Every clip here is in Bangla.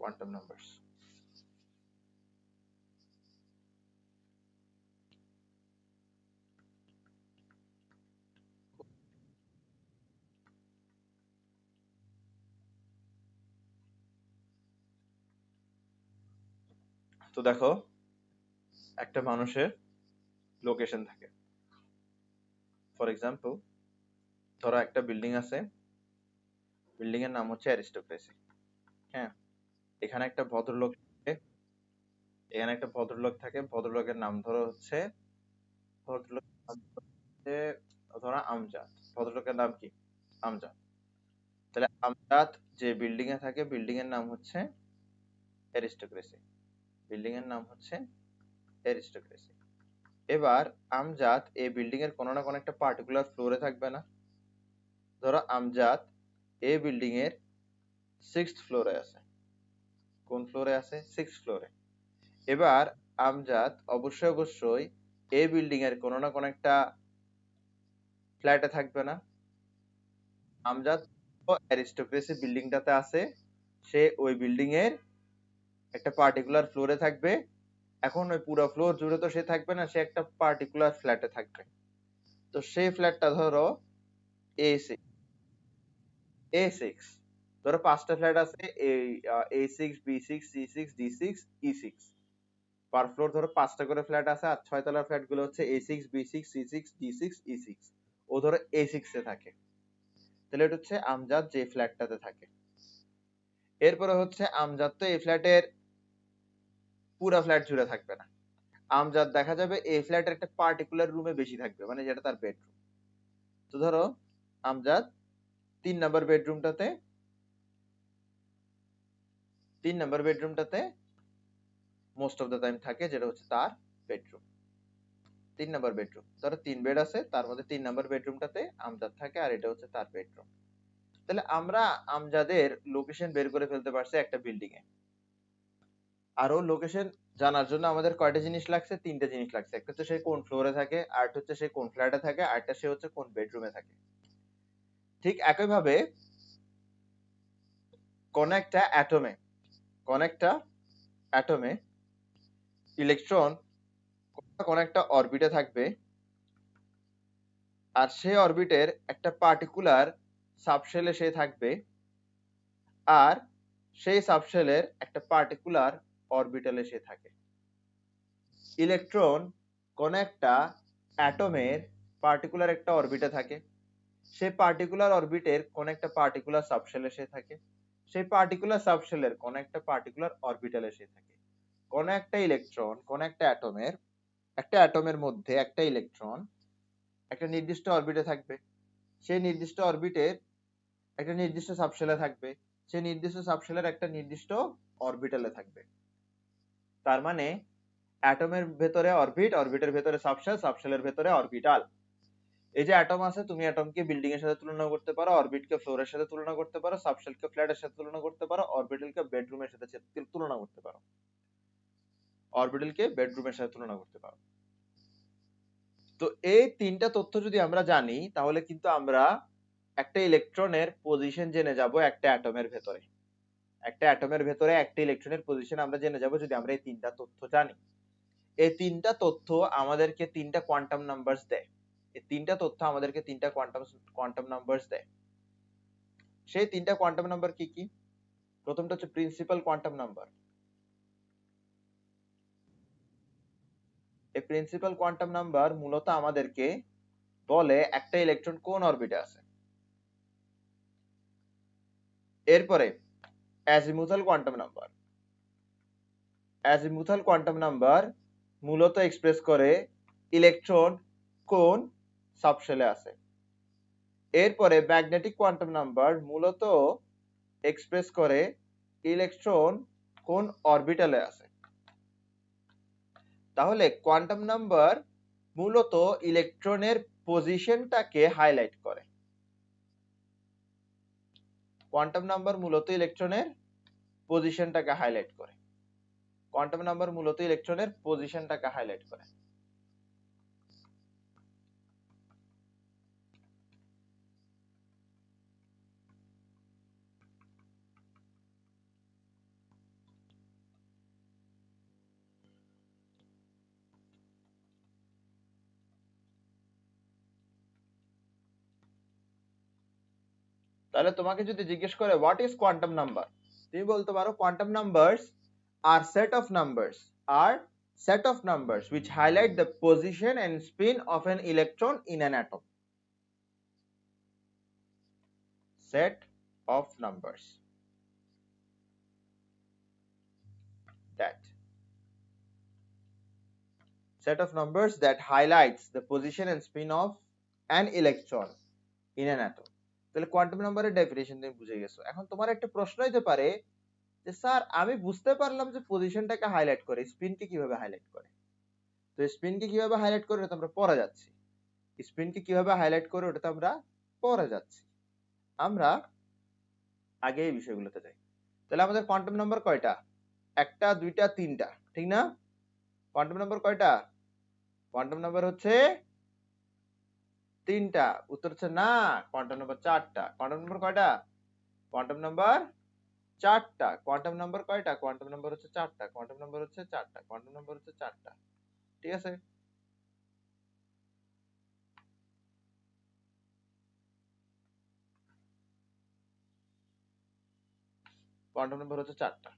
quantum numbers. তো দেখো, একটা মানুষের লোকেশন থাকে। ফর এক্সাম্পল, ধরো একটা বিল্ডিং আছে, বিল্ডিং এর নাম হচ্ছে অ্যারিস্টোক্রেসি। হ্যাঁ, এখানে একটা ভদ্রলোক থাকে, ভদ্রলোকের নাম ধরো হচ্ছে, ভদ্রলোকের নাম হচ্ছে ধরো আমজাদ। ভদ্রলোকের নাম কি? আমজাদ। তাহলে আমজাদ যে বিল্ডিং এ থাকে, বিল্ডিং এর নাম হচ্ছে অ্যারিস্টোক্রেসি। বিল্ডিং এর নাম হচ্ছে অ্যারিস্টোক্রেসি। এবার আমজাদ এই বিল্ডিং এর কোনো না কোনো একটা পার্টিকুলার ফ্লোরে থাকবে না? ধরো আমজাদ এই বিল্ডিং এর 6th ফ্লোরে আছে। কোন ফ্লোরে আছে? 6th ফ্লোরে। এবার আমজাদ অবশ্যই এই বিল্ডিং এর কোনো না কোনো একটা ফ্ল্যাটে থাকবে না? আমজাদ অ্যারিস্টোক্রেসি বিল্ডিংটাতে আছে, সে ওই বিল্ডিং এর একটা পার্টিকুলার ফ্লোরে থাকবে। এখন ওই পুরো ফ্লোর জুড়ে তো সে থাকবে না, সে একটা পার্টিকুলার ফ্ল্যাটে থাকবে। তো সেই ফ্ল্যাটটা ধরো A6। ধরো 5টা ফ্ল্যাট আছে, এই A6, B6, C6, D6, E6। পার ফ্লোর ধরো 5টা করে ফ্ল্যাট আছে, আর 6 তলার ফ্ল্যাট গুলো হচ্ছে A6, B6, C6, D6, E6। ও ধরো A6 এ থাকে। তাহলে এটা হচ্ছে আমজাদ যে ফ্ল্যাটটাতে থাকে। এরপরে হচ্ছে আমজাদ তো এই ফ্ল্যাটের পুরা ফ্ল্যাট জুড়ে থাকবে না। আমজাদ দেখা যাবে এই ফ্ল্যাটের একটা পার্টিকুলার রুমে বেশি থাকবে, মানে যেটা তার বেডরুম। তো ধরো আমজাদ 3 নাম্বার বেডরুমটাতে 3 নাম্বার বেডরুমটাতে মোস্ট অফ দ্য টাইম থাকে, যেটা হচ্ছে তার বেডরুম। 3 নাম্বার বেডরুম, ধরো 3 বেড আছে, তার মধ্যে 3 নাম্বার বেডরুমটাতে আমজাদ থাকে, আর এটা হচ্ছে তার বেডরুম। তাহলে আমরা আমজাদের লোকেশন বের করে ফেলতে পারছি একটা বিল্ডিং এ। আরো লোকেশন জানার জন্য আমাদের কয়টা জিনিস লাগছে? 3টে জিনিস লাগছে। একটা হচ্ছে সে কোন ফ্লোরে থাকে, আর হচ্ছে সে কোন ফ্ল্যাটে থাকে, আর একটা সে হচ্ছে কোন বেডরুমে থাকে। ঠিক একই ভাবে কোন একটা অ্যাটমে ইলেকট্রন কোন একটা অরবিটে থাকবে, আর সেই অরবিটের একটা পার্টিকুলার সাবশেলে সে থাকবে, আর সেই সাবশেলের একটা পার্টিকুলার অরবিটালে সে থাকে। ইলেকট্রন কোন একটা অ্যাটমের পার্টিকুলার একটা অরবিটে থাকে, সেই পার্টিকুলার অরবিটের কোন একটা পার্টিকুলার সাবশেলে সে থাকে, সেই পার্টিকুলার সাবশেলের কোন একটা পার্টিকুলার অরবিটালে সে থাকে। কোন একটা ইলেকট্রন কোন একটা অ্যাটমের মধ্যে একটা ইলেকট্রন একটা নির্দিষ্ট অরবিটে থাকবে, সেই নির্দিষ্ট অরবিটের একটা নির্দিষ্ট সাবশেলে থাকবে, সেই নির্দিষ্ট সাবশেলের একটা নির্দিষ্ট অরবিটালে থাকবে। তার মানে অ্যাটমের ভেতরে অরবিট, অরবিটের ভেতরে সাবশেল, সাবশেলের ভেতরে অরবিটাল। এই যে অ্যাটম আছে, তুমি অ্যাটমকে বিল্ডিং এর সাথে তুলনা করতে পারো, অরবিটকে ফ্লোরের সাথে তুলনা করতে পারো, সাবশেলকে ফ্ল্যাটের সাথে তুলনা করতে পারো, অরবিটালকে বেডরুমের সাথে তুলনা করতে পারো, তো এই 3টা তথ্য যদি আমরা জানি, তাহলে কিন্তু আমরা একটা ইলেকট্রনের পজিশন জেনে যাব একটা অ্যাটমের ভেতরে। একটা অ্যাটমের ভেতরে একটা ইলেকট্রনের পজিশন আমরা জেনে যাব যদি আমরা এই 3টা তথ্য জানি। এই 3টা তথ্য আমাদেরকে 3টা কোয়ান্টাম নাম্বারস দেয়। এই 3টা তথ্য আমাদেরকে 3টা কোয়ান্টাম নাম্বারস দেয়। সেই 3টা কোয়ান্টাম নাম্বার কি কি? প্রথমটা হচ্ছে প্রিন্সিপাল কোয়ান্টাম নাম্বার। এই প্রিন্সিপাল কোয়ান্টাম নাম্বার মূলত আমাদেরকে বলে একটা ইলেকট্রন কোন অরবিটে আছে। এরপরে azimuthal quantum number. Azimuthal quantum number মূলত এক্সপ্রেস করে ইলেকট্রন কোন সাবশেলে আছে। এরপরে ম্যাগনেটিক কোয়ান্টাম নাম্বার মূলত এক্সপ্রেস করে ইলেকট্রন কোন অরবিটালে আছে। তাহলে কোয়ান্টাম নাম্বার মূলত ইলেকট্রনের পজিশনটাকে হাইলাইট করে। কোয়ান্টাম নাম্বার মূলত ইলেকট্রনের পজিশনটাকে হাইলাইট করে। কোয়ান্টাম নাম্বার মূলত ইলেকট্রনের পজিশনটাকে হাইলাইট করে। তাহলে তোমাকে যদি জিজ্ঞেস করে হোয়াট ইজ কোয়ান্টাম নাম্বার, তুমি বলতে পারো কোয়ান্টাম নাম্বারস আর set of numbers which highlight the position and spin of an electron in an atom. Set of numbers that highlights the position and spin of an electron in an atom. তাহলে কোয়ান্টাম নাম্বারের ডেফিনিশন তুমি বুঝে গেছো। এখন তোমার একটা প্রশ্ন হতে পারে যে স্যার আমি বুঝতে পারলাম যে পজিশনটাকে হাইলাইট করে, স্পিনকে কিভাবে হাইলাইট করে? তো স্পিনকে কিভাবে হাইলাইট করে ওটা আমরা পড়া যাচ্ছি। স্পিনকে কিভাবে হাইলাইট করে ওটা আমরা পড়া যাচ্ছি। আমরা আগে এই বিষয়গুলোতে যাই। তাহলে আমাদের কোয়ান্টাম নাম্বার কয়টা? একটা, দুইটা, তিনটা, ঠিক না? কোয়ান্টাম নাম্বার কয়টা? কোয়ান্টাম নাম্বার হচ্ছে তিনটা। উত্তর হচ্ছে না, কোয়ান্টাম নাম্বার চারটা। কোয়ান্টাম নাম্বার কয়টা? কোয়ান্টাম নাম্বার চারটা। কোয়ান্টাম নাম্বার কয়টা? কোয়ান্টাম নাম্বার হচ্ছে চারটা। কোয়ান্টাম নাম্বার হচ্ছে চারটা। কোয়ান্টাম নাম্বার হচ্ছে চারটা। ঠিক আছে? কোয়ান্টাম নাম্বার হচ্ছে চারটা।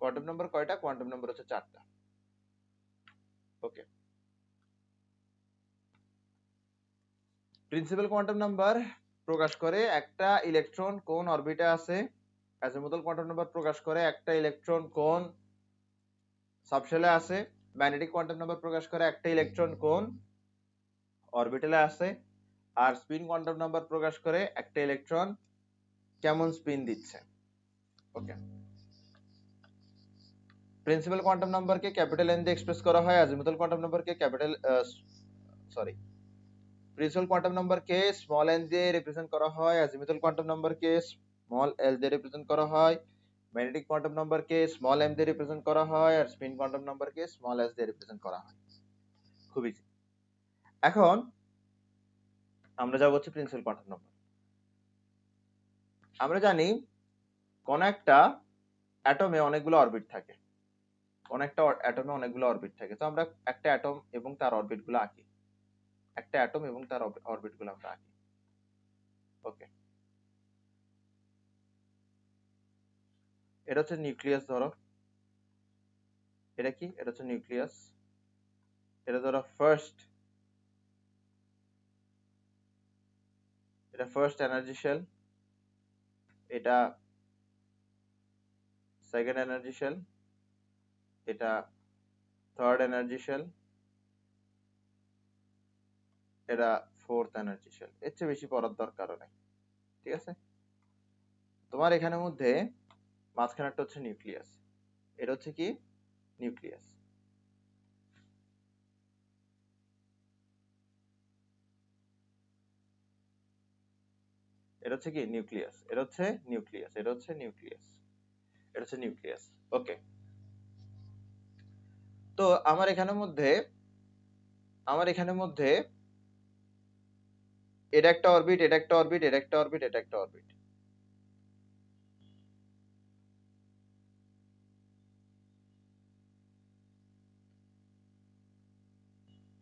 কোয়ান্টাম নাম্বার কয়টা? কোয়ান্টাম নাম্বার হচ্ছে চারটা। ওকে। প্রিন্সিপাল কোয়ান্টাম নাম্বার প্রকাশ করে একটা ইলেকট্রন কোন অরবিটে আছে। অ্যাজিমুথাল কোয়ান্টাম নাম্বার প্রকাশ করে একটা ইলেকট্রন কোন সাবশেলে আছে। ম্যাগনেটিক কোয়ান্টাম নাম্বার প্রকাশ করে একটা ইলেকট্রন কোন অরবিটালে আছে। আর স্পিন কোয়ান্টাম নাম্বার প্রকাশ করে একটা ইলেকট্রন কেমন স্পিন দিচ্ছে। ওকে। প্রিন্সিপাল কোয়ান্টাম নাম্বারকে ক্যাপিটাল এন দিয়ে এক্সপ্রেস করা হয়। অ্যাজিমুথাল কোয়ান্টাম নাম্বারকে প্রিন্সিপাল কোয়ান্টাম নাম্বারকে স্মল এন দিয়ে রিপ্রেজেন্ট করা হয়। অ্যাজিমুথাল কোয়ান্টাম নাম্বারকে স্মল এল দিয়ে রিপ্রেজেন্ট করা হয়। ম্যাগনেটিক কোয়ান্টাম নাম্বারকে স্মল এম দিয়ে রিপ্রেজেন্ট করা হয়। আর স্পিন কোয়ান্টাম নাম্বারকে স্মল এস দিয়ে রিপ্রেজেন্ট করা হয়। খুব ইজি। এখন আমরা যাব হচ্ছে প্রিন্সিপাল কোয়ান্টাম নাম্বার। আমরা জানি কোন একটা অ্যাটমে অনেকগুলো অরবিট থাকে। কোন একটা অ্যাটমে অনেকগুলো অরবিট থাকে। তো আমরা একটা অ্যাটম এবং তার অরবিট গুলো আঁকি। একটা অ্যাটম এবং তার অরবিট গুলো আমরা আঁকি। ওকে। এটা হচ্ছে নিউক্লিয়াস ধরো। এটা কি? এটা হচ্ছে নিউক্লিয়াস। এটা ধরো ফার্স্ট এনার্জি শেল। এটা সেকেন্ড এনার্জি শেল। এটা থার্ড এনার্জি শেল। এটা ফোর্থ এনার্জি শেল। এর চেয়ে বেশি পড়ার দরকার নেই। ঠিক আছে? তোমার এখানের মধ্যে মাঝখানেরটা হচ্ছে নিউক্লিয়াস। এটা হচ্ছে কি? নিউক্লিয়াস। এটা হচ্ছে কি? নিউক্লিয়াস। এটা হচ্ছে নিউক্লিয়াস। এটা হচ্ছে নিউক্লিয়াস। এটা হচ্ছে নিউক্লিয়াস। ওকে। তো আমার এখানের মধ্যে এটা একটা অরবিট, এটা একটা অরবিট, এটা একটা অরবিট, এটা একটা অরবিট।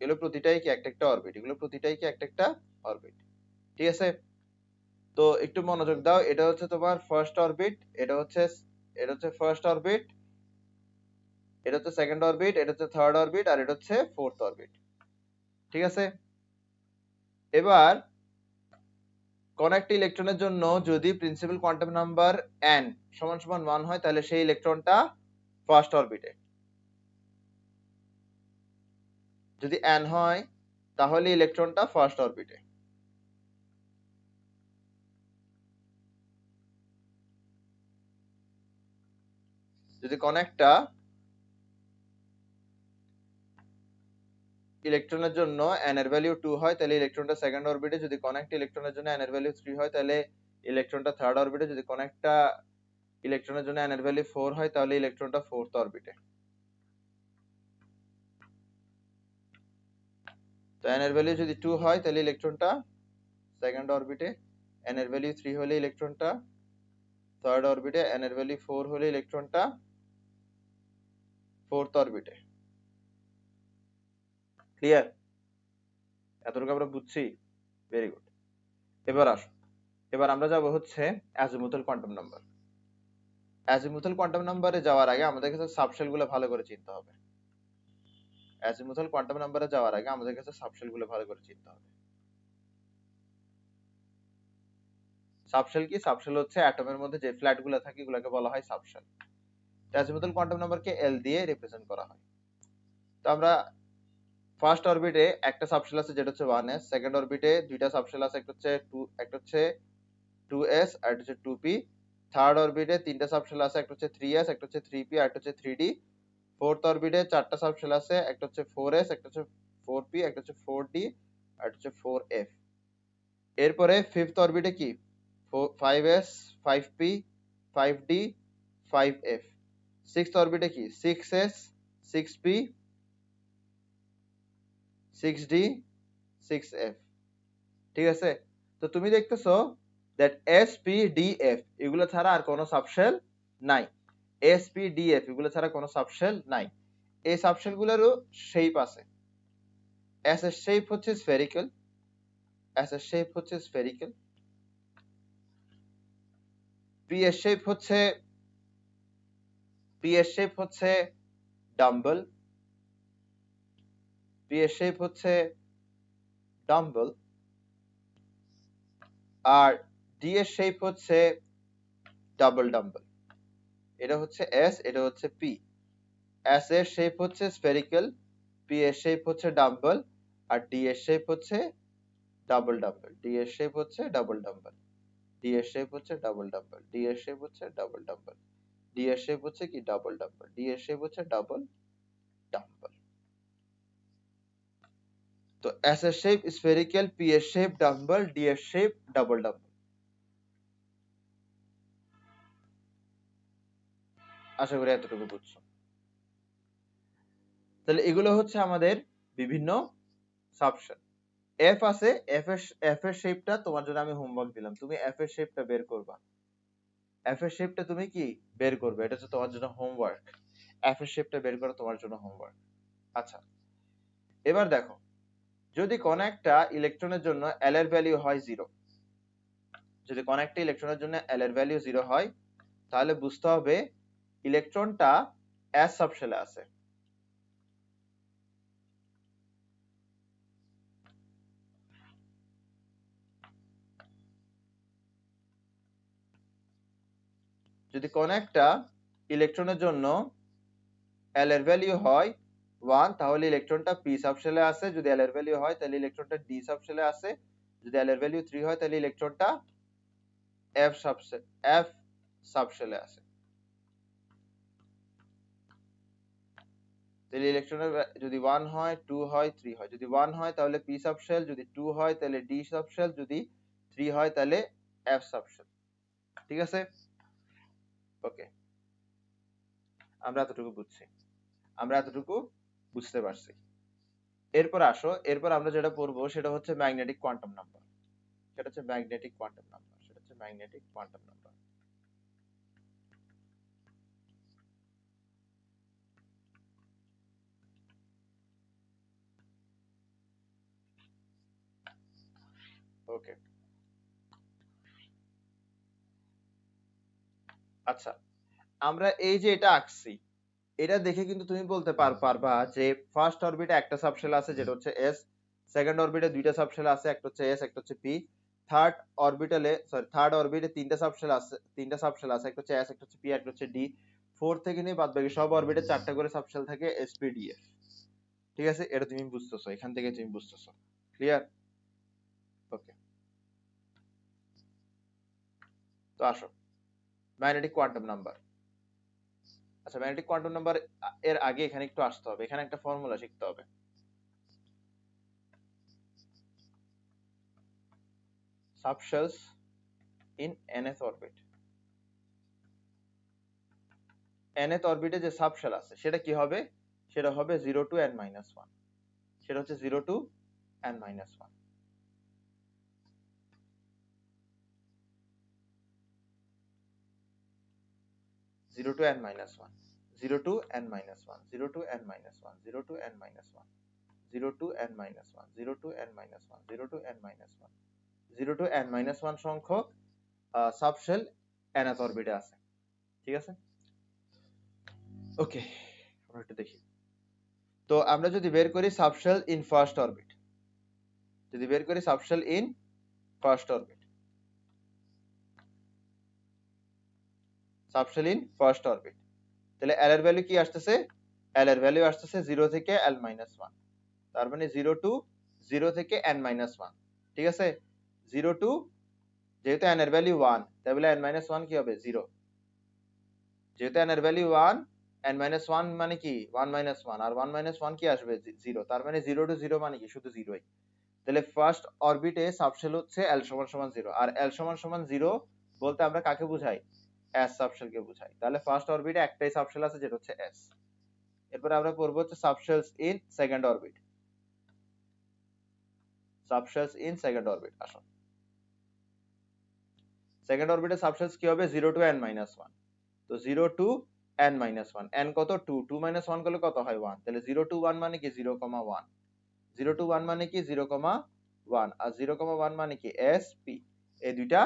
এগুলো প্রতিটাই কি একটা একটা অরবিট। এগুলো প্রতিটাই কি একটা একটা অরবিট। ঠিক আছে? তো একটু মনোযোগ দাও। এটা হচ্ছে তোমার ফার্স্ট অরবিট। এটা হচ্ছে ফার্স্ট অরবিট। এটা হচ্ছে সেকেন্ড অরবিট। এটা হচ্ছে থার্ড অরবিট। আর এটা হচ্ছে ফোর্থ অরবিট। ঠিক আছে? এবার কোন একটা ইলেকট্রনের জন্য যদি প্রিন্সিপাল কোয়ান্টাম নাম্বার n সমান সমান 1 হয় তাহলে সেই ইলেকট্রনটা ফার্স্ট অরবিটে। যদি n হয় তাহলে ইলেকট্রনটা ফার্স্ট অরবিটে। যদি কোন একটা ইলেকট্রনের জন্য n এর ভ্যালু 2 হয় তাহলে ইলেকট্রনটা সেকেন্ড অরবিটে। যদি কোন একটা ইলেকট্রনের জন্য n এর ভ্যালু 3 হয় তাহলে ইলেকট্রনটা থার্ড অরবিটে। যদি কোন একটা ইলেকট্রনের জন্য n এর ভ্যালু 4 হয় তাহলে ইলেকট্রনটা ফোর্থ অরবিটে। তো n এর ভ্যালু যদি 2 হয় তাহলে ইলেকট্রনটা সেকেন্ড অরবিটে। n এর ভ্যালু 3 হলে ইলেকট্রনটা থার্ড অরবিটে, n এর ভ্যালু 4 হলে ইলেকট্রনটা ফোর্থ অরবিটে। ক্লিয়ার? এতটুকু আমরা বুঝছি? Very good. এবার আসো, এবার আমরা যাব হচ্ছে azimuthal quantum number. Azimuthal quantum নাম্বারে যাওয়ার আগে আমাদের কাছে সাবশেল গুলো ভালো করে চিনতে হবে। অ্যাজিমুথাল কোয়ান্টাম নাম্বারে যাওয়ার আগে আমাদের কাছে সাবশেল গুলো ভালো করে চিনতে হবে। সাবশেল কি? সাবশেল হচ্ছে অ্যাটমের মধ্যে যে ফ্ল্যাট গুলো থাকে এগুলোকে বলা হয় সাবশেল। অ্যাজিমুথাল কোয়ান্টাম নাম্বারকে এল দিয়ে রিপ্রেজেন্ট করা হয়। তো আমরা ফার্স্ট অরবিটে একটা সাবশেল আছে যেটা হচ্ছে 1s, সেকেন্ড অরবিটে দুইটা সাবশেল আছে, একটা হচ্ছে 2s আর একটা হচ্ছে 2p, থার্ড অরবিটে তিনটা সাবশেল আছে, একটা হচ্ছে 3s, একটা হচ্ছে 3p আর একটা হচ্ছে 3d, ফোর্থ অরবিটে চারটা সাবশেল আছে, একটা হচ্ছে 4s, একটা হচ্ছে 4p, একটা হচ্ছে 4d আর একটা হচ্ছে 4f। এরপরে ফিফথ অরবিটে কি 5s, 5p, 5d, 5f। Sixth অরবিটে কি 6s, 6p, 6d, 6f। ঠিক আছে? তো তুমি দেখতেছো দ্যাট SPDF এগুলো ছাড়া আর কোনো সাবশেল নাই। SPDF এগুলো ছাড়া কোনো সাবশেল নাই। এই সাবশেল গুলোরও শেপ আছে। S এর শেপ হচ্ছে স্ফেরিক্যাল, S এর শেপ হচ্ছে স্ফেরিক্যাল, P এর শেপ হচ্ছে ডাম্বল, P এর শেপ হচ্ছে ডাম্বল, আর D এর শেপ হচ্ছে ডাবল ডাম্বল। এটা হচ্ছে S, এটা হচ্ছে P। S এর শেপ হচ্ছে স্ফেরিক্যাল, P এর শেপ হচ্ছে ডাম্বল আর D এর শেপ হচ্ছে ডাবল ডাম্বল, D এর শেপ হচ্ছে ডাবল ডাম্বল, D এর শেপ হচ্ছে ডাবল ডাম্বল, D এর শেপ হচ্ছে ডাবল ডাম্বল, D এর শেপ হচ্ছে কি ডাবল ডাম্বল, D এর শেপ হচ্ছে ডাবল ডাম্বল। তো S এর শেপ স্ফেরিক্যাল, P এর শেপ ডাম্বল, D এর শেপ ডাবল ডাম্বল। আশা করি এতটুকু বুঝছো। তাহলে এগুলো হচ্ছে আমাদের বিভিন্ন সাবশেল। এফ আছে, এফ এর শেপটা তোমার জন্য আমি হোমওয়ার্ক দিলাম, তুমি এফ এর শেপটা বের করবা। এফ এর শেপটা তুমি কি বের করবে, এটা হচ্ছে তোমার জন্য হোমওয়ার্ক। এফ এর শেপটা বের করা তোমার জন্য হোমওয়ার্ক। আচ্ছা, এবার দেখো, যদি কোন একটা ইলেকট্রনের জন্য এল এর ভ্যালু হয় 0, যদি কোন একটা ইলেকট্রনের জন্য এল এর ভ্যালু 0 হয়, তাহলে বুঝতে হবে ইলেকট্রনটা এস সাবশেলে আছে। যদি কোন একটা ইলেকট্রনের জন্য এল এর ভ্যালু হয় 1, তাহলে ইলেকট্রনটা পি সাবশেলে আছে। যদি এল এর ভ্যালু হয় তাহলে ইলেকট্রনটা ডি সাবশেলে আছে। যদি এল এর ভ্যালু 3 হয় তাহলে ইলেকট্রনটা এফ সাবশেলে আছে। তাহলে ইলেকট্রনের যদি 1 হয়, 2 হয়, 3 হয়। যদি 1 হয় তাহলে পি সাবশেল, যদি 2 হয় তাহলে ডি সাবশেল, যদি 3 হয় তাহলে এফ সাবশেল। ঠিক আছে? ওকে, আমরা এতটুকু বুঝছি, আমরা এতটুকু বুঝতে পারছি। এরপর আসো, এরপর আমরা যেটা পড়বো সেটা হচ্ছে ম্যাগনেটিক কোয়ান্টাম নাম্বার। সেটা হচ্ছে ম্যাগনেটিক কোয়ান্টাম নাম্বার, সেটা হচ্ছে ম্যাগনেটিক কোয়ান্টাম নাম্বার। ওকে, আচ্ছা, আমরা এই যে এটা আঁকছি, এটা দেখে কিন্তু তুমি বলতে পারবা যে ফার্স্ট অরবিটে একটা সাবশেল আছে যেটা হচ্ছে এস, সেকেন্ড অরবিটে দুইটা সাবশেল আছে, একটা হচ্ছে এস, একটা হচ্ছে পি, থার্ড অরবিটে তিনটা সাবশেল আছে, একটা হচ্ছে এস, একটা হচ্ছে পি, একটা হচ্ছে ডি, ফোর্থ থেকে নিয়ে বাদ বাকি সব অরবিটে চারটা করে সাবশেল থাকে এসপিডিএফ। ঠিক আছে? এটা তুমি বুঝতেছো, এখান থেকে তুমি বুঝতেছো। ক্লিয়ার? ওকে, তো আসো ম্যাগনেটিক কোয়ান্টাম নাম্বার। আচ্ছা, ম্যাগনেটিক কোয়ান্টাম নাম্বার এর আগে এখানে একটু আসতে হবে, এখানে একটা ফর্মুলা শিখতে হবে। Subshells in nth orbit, nth অরবিটে যে সাবশেল আছে সেটা কি হবে, সেটা হবে 0 to n-1, সেটা হচ্ছে 0 to n-1। 0 to n minus 1, 0 to n minus 1, 0 to n minus 1, 0 to n minus 1, 0 to n minus 1, 0 to n minus 1, 0 to n minus 1, 0 to n minus 1 সংখ্যক সাবশেল nth অরবিটে আছে। ঠিক আছে, ওকে, আমরা একটু দেখি। তো আমরা যদি বের করি সাবশেল ইন ফার্স্ট অরবিট, যদি বের করি subshell in first orbit, subshell in first orbit, তাহলে এল এর ভ্যালু কি আসতেছে? এল এর ভ্যালু আসতেছে 0 থেকে l মাইনাস 1, তার মানে 0 টু 0 থেকে n মাইনাস 1। ঠিক আছে, 0 টু, যেহেতু n এর ভ্যালু 1, তাহলে n মাইনাস 1 কি হবে? 0। যেহেতু n এর ভ্যালু 1, n মাইনাস 1 মানে কি 1 মাইনাস 1, আর 1 মাইনাস 1 কি আসবে? 0। তার মানে 0 টু 0 মানে কি শুধু 0ই। তাহলে ফার্স্ট অরবিটে সাবশেল হচ্ছে l সমান সমান 0, আর l সমান সমান 0 বলতে আমরা কাকে বুঝাই? s সাবশেলকে বুঝাই। তাহলে ফার্স্ট অরবিটে একটাই সাবশেল আছে, যেটা হচ্ছে s। এরপর আমরা পড়বো হচ্ছে subshells in second orbit, subshells in second orbit. আসো, সেকেন্ড অরবিটে সাবশেলস কি হবে? 0 টু n মাইনাস 1। তো 0 টু n মাইনাস 1, n কত? 2, 2 মাইনাস 1 করলে কত হয়? 1। তাহলে 0 টু 1 মানে কি 0,1, 0 টু 1 মানে কি 0,1, আর 0,1 মানে কি s p। এই দুইটা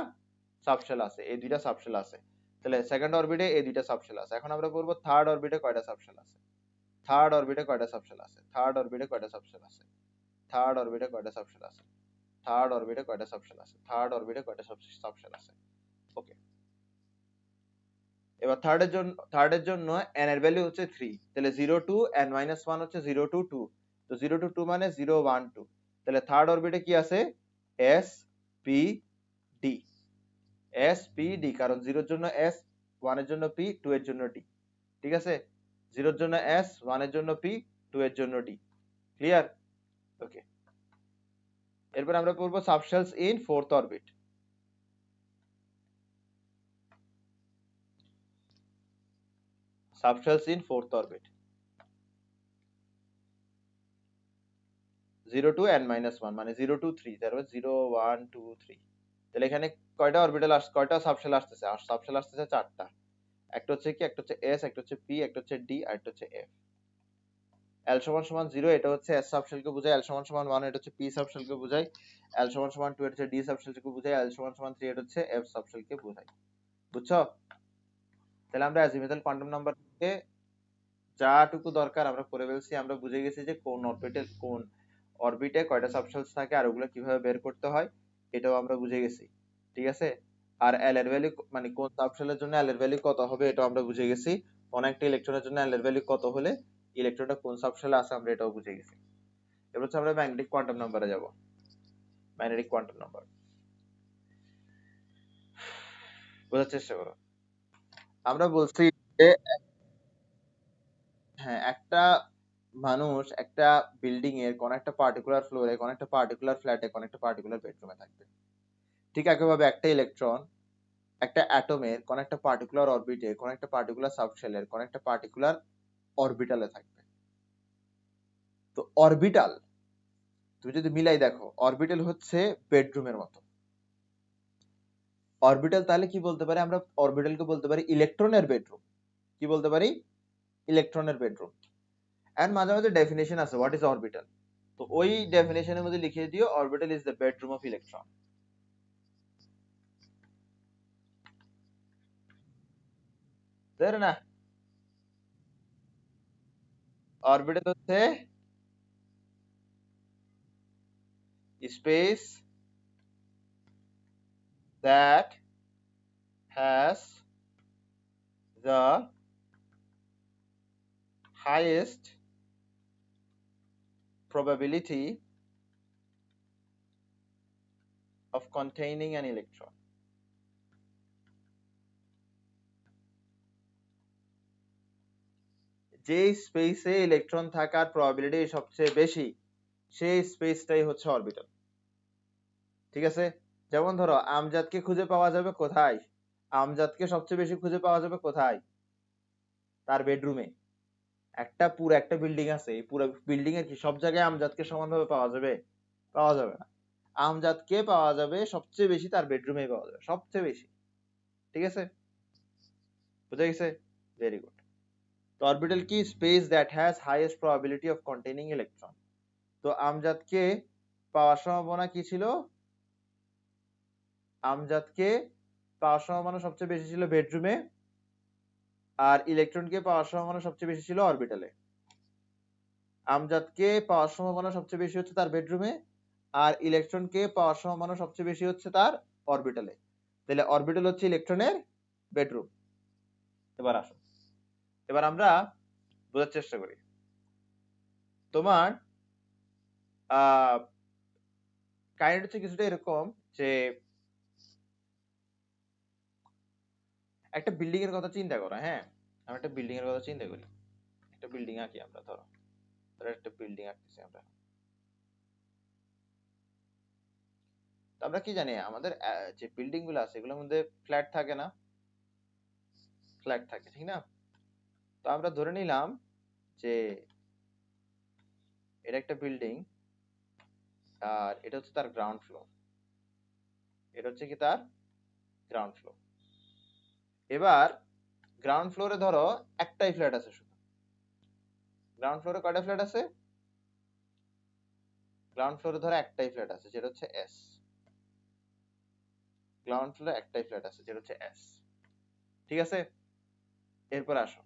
সাবশেল আছে, এই দুইটা সাবশেল আছে। তাহলে সেকেন্ড অরবিটে এই দুইটা সাবশেল আছে। এখন আমরা বলবো থার্ড অরবিটে কয়টা সাবশেল আছে? থার্ড অরবিটে কয়টা সাবশেল আছে? থার্ড অরবিটে কয়টা সাবশেল আছে? থার্ড অরবিটে কয়টা সাবশেল আছে? থার্ড অরবিটে কয়টা সাবশেল আছে? থার্ড অরবিটে কয়টা সাবশেল আছে? ওকে, এবার থার্ডের জন্য n এর ভ্যালু হচ্ছে 3, তাহলে 0 টু n মাইনাস 1 হচ্ছে 0 টু 2, তো 0 টু 2 মানে 0 1 2। তাহলে থার্ড অরবিটে কি আছে? s p d, s p d, কারণ 0 এর জন্য s, 1 এর জন্য p, 2 এর জন্য d। ঠিক আছে, 0 এর জন্য s, 1 এর জন্য p, 2 এর জন্য d। ক্লিয়ার? ওকে, এরপর আমরা পড়বো subshells in fourth orbit. Subshells in fourth orbit, 0 to n minus 1 মানে 0 টু 3, তারপর 0 1 2 3। তাহলে এখানে কয়টা অরবিটাল কয়টা সাবশেল আসতেছে? আর সাবশেল আসতেছে চারটা। একটা হচ্ছে কি, একটা হচ্ছে s, একটা হচ্ছে p, একটা হচ্ছে d, আর একটা হচ্ছে f। l সমান সমান 0 এটা হচ্ছে s সাবশেলকে বোঝায়, l সমান সমান 1 এটা হচ্ছে p সাবশেলকে বোঝায়, l সমান সমান 2 এটা হচ্ছে d সাবশেলকে বোঝায়, l সমান সমান 3 এটা হচ্ছে f সাবশেলকে বোঝায়। বুঝছো? তাহলে আমরা অ্যাজিমুথাল কোয়ান্টাম নাম্বার থেকে যাটুকু দরকার আমরা করে ফেলছি। আমরা বুঝে গেছি যে কোন অরবিটে কয়টা সাবশেলস থাকে আর ওগুলো কিভাবে বের করতে হয়, এটাও আমরা বুঝে গেছি। ঠিক আছে, আর এল এর ভ্যালু মানে কোন সাবশেলের জন্য এল এর ভ্যালু কত হবে এটাও আমরা বুঝে গেছি। কোন একটা ইলেকট্রনের জন্য এল এর ভ্যালু কত হলে ইলেকট্রনটা কোন সাবশেলে আছে আমরা এটাও বুঝে গেছি। এবার হচ্ছে আমরা ম্যাগনেটিক কোয়ান্টাম নাম্বারে যাব। ম্যাগনেটিক কোয়ান্টাম নাম্বার বোঝার চেষ্টা করো। আমরা বলছি যে হ্যাঁ, একটা মানুষ একটা বিল্ডিং এর কোন একটা পার্টিকুলার ফ্লোরে, কোন একটা পার্টিকুলার ফ্ল্যাটে, কোন একটা পার্টিকুলার বেডরুমে থাকবে। ঠিক একইভাবে একটা ইলেকট্রন একটা অ্যাটমের কোন একটা পার্টিকুলার অরবিটে, কোন একটা পার্টিকুলার সাবশেলের কোন একটা পার্টিকুলার অরবিটালে থাকবে। তো অরবিটাল তুমি যদি মিলাই দেখো, অরবিটাল হচ্ছে বেডরুমের মতো। অরবিটাল তাহলে কি বলতে পারি আমরা? অরবিটালকে বলতে পারি ইলেকট্রনের বেডরুম। কি বলতে পারি? ইলেকট্রনের বেডরুম। এন্ড মাঝে মাঝে ডেফিনেশন আছে হোয়াট ইজ অরবিটাল, তো ওই ডেফিনেশনের মধ্যে লিখে দিও orbital is the bedroom of electron. তাই না? অরবিটাল হচ্ছে space that has the highest probability of containing an electron. যে স্পেসে ইলেকট্রন থাকার প্রবাবিলিটি সবচেয়ে বেশি সেই স্পেসটাই হচ্ছে অরবিটাল। ঠিক আছে, যেমন ধরো আমজাদকে খুঁজে পাওয়া যাবে কোথায়? আমজাদকে সবচেয়ে বেশি খুঁজে পাওয়া যাবে কোথায়? তার বেডরুমে। পুরো একটা বিল্ডিং আছে, এই পুরো বিল্ডিং এর কি সব জায়গায় আমজাদকে সমানভাবে পাওয়া যাবে? পাওয়া যাবে না। আমজাদকে পাওয়া যাবে সবচেয়ে বেশি তার বেডরুমেই পাওয়া যাবে সবচেয়ে বেশি। ঠিক আছে, বুঝা গেছে? Very good. তো অরবিটাল কি? Space that has highest probability of containing electron. তো আমজাদকে পাওয়ার সম্ভাবনা কি ছিল? আমজাদকে পাওয়ার সম্ভাবনা সবচেয়ে বেশি ছিল বেডরুমে, আর ইলেকট্রনকে পাওয়ার সম্ভাবনা সবচেয়ে বেশি ছিল অরবিটালে। আমজাদকে পাওয়ার সম্ভাবনা সবচেয়ে বেশি হচ্ছে তার বেডরুমে, আর ইলেকট্রনকে পাওয়ার সম্ভাবনা সবচেয়ে বেশি হচ্ছে তার অরবিটালে। তাহলে অরবিটাল হচ্ছে ইলেকট্রনের বেডরুম। এবার আসো, এবার আমরা বোঝার চেষ্টা করি। তোমার কাইনেট হচ্ছে কিছুটা এরকম যে একটা বিল্ডিং এর কথা চিন্তা করো। হ্যাঁ, আমি একটা বিল্ডিং এর কথা চিন্তা করি। একটা বিল্ডিং আঁকি আমরা, ধরো একটা বিল্ডিং আঁকতেছি আমরা। তো আমরা কি জানি, আমাদের যে বিল্ডিং গুলো আছে এগুলোর মধ্যে ফ্ল্যাট থাকে না? ফ্ল্যাট থাকে, ঠিক না? তো আমরা ধরে নিলাম যে এটা একটা বিল্ডিং, আর এটা হচ্ছে তার গ্রাউন্ড ফ্লোর। এটা হচ্ছে কি তার গ্রাউন্ড ফ্লোর। এবার গ্রাউন্ড ফ্লোরে ধরো একটাই ফ্ল্যাট আছে শুধু। গ্রাউন্ড ফ্লোরে কয়টা ফ্ল্যাট আছে? গ্রাউন্ড ফ্লোরে ধরো একটাই ফ্ল্যাট আছে, যেটা হচ্ছে এস। গ্রাউন্ড ফ্লোরে একটাই ফ্ল্যাট আছে, যেটা হচ্ছে এস। ঠিক আছে? এরপর আসো,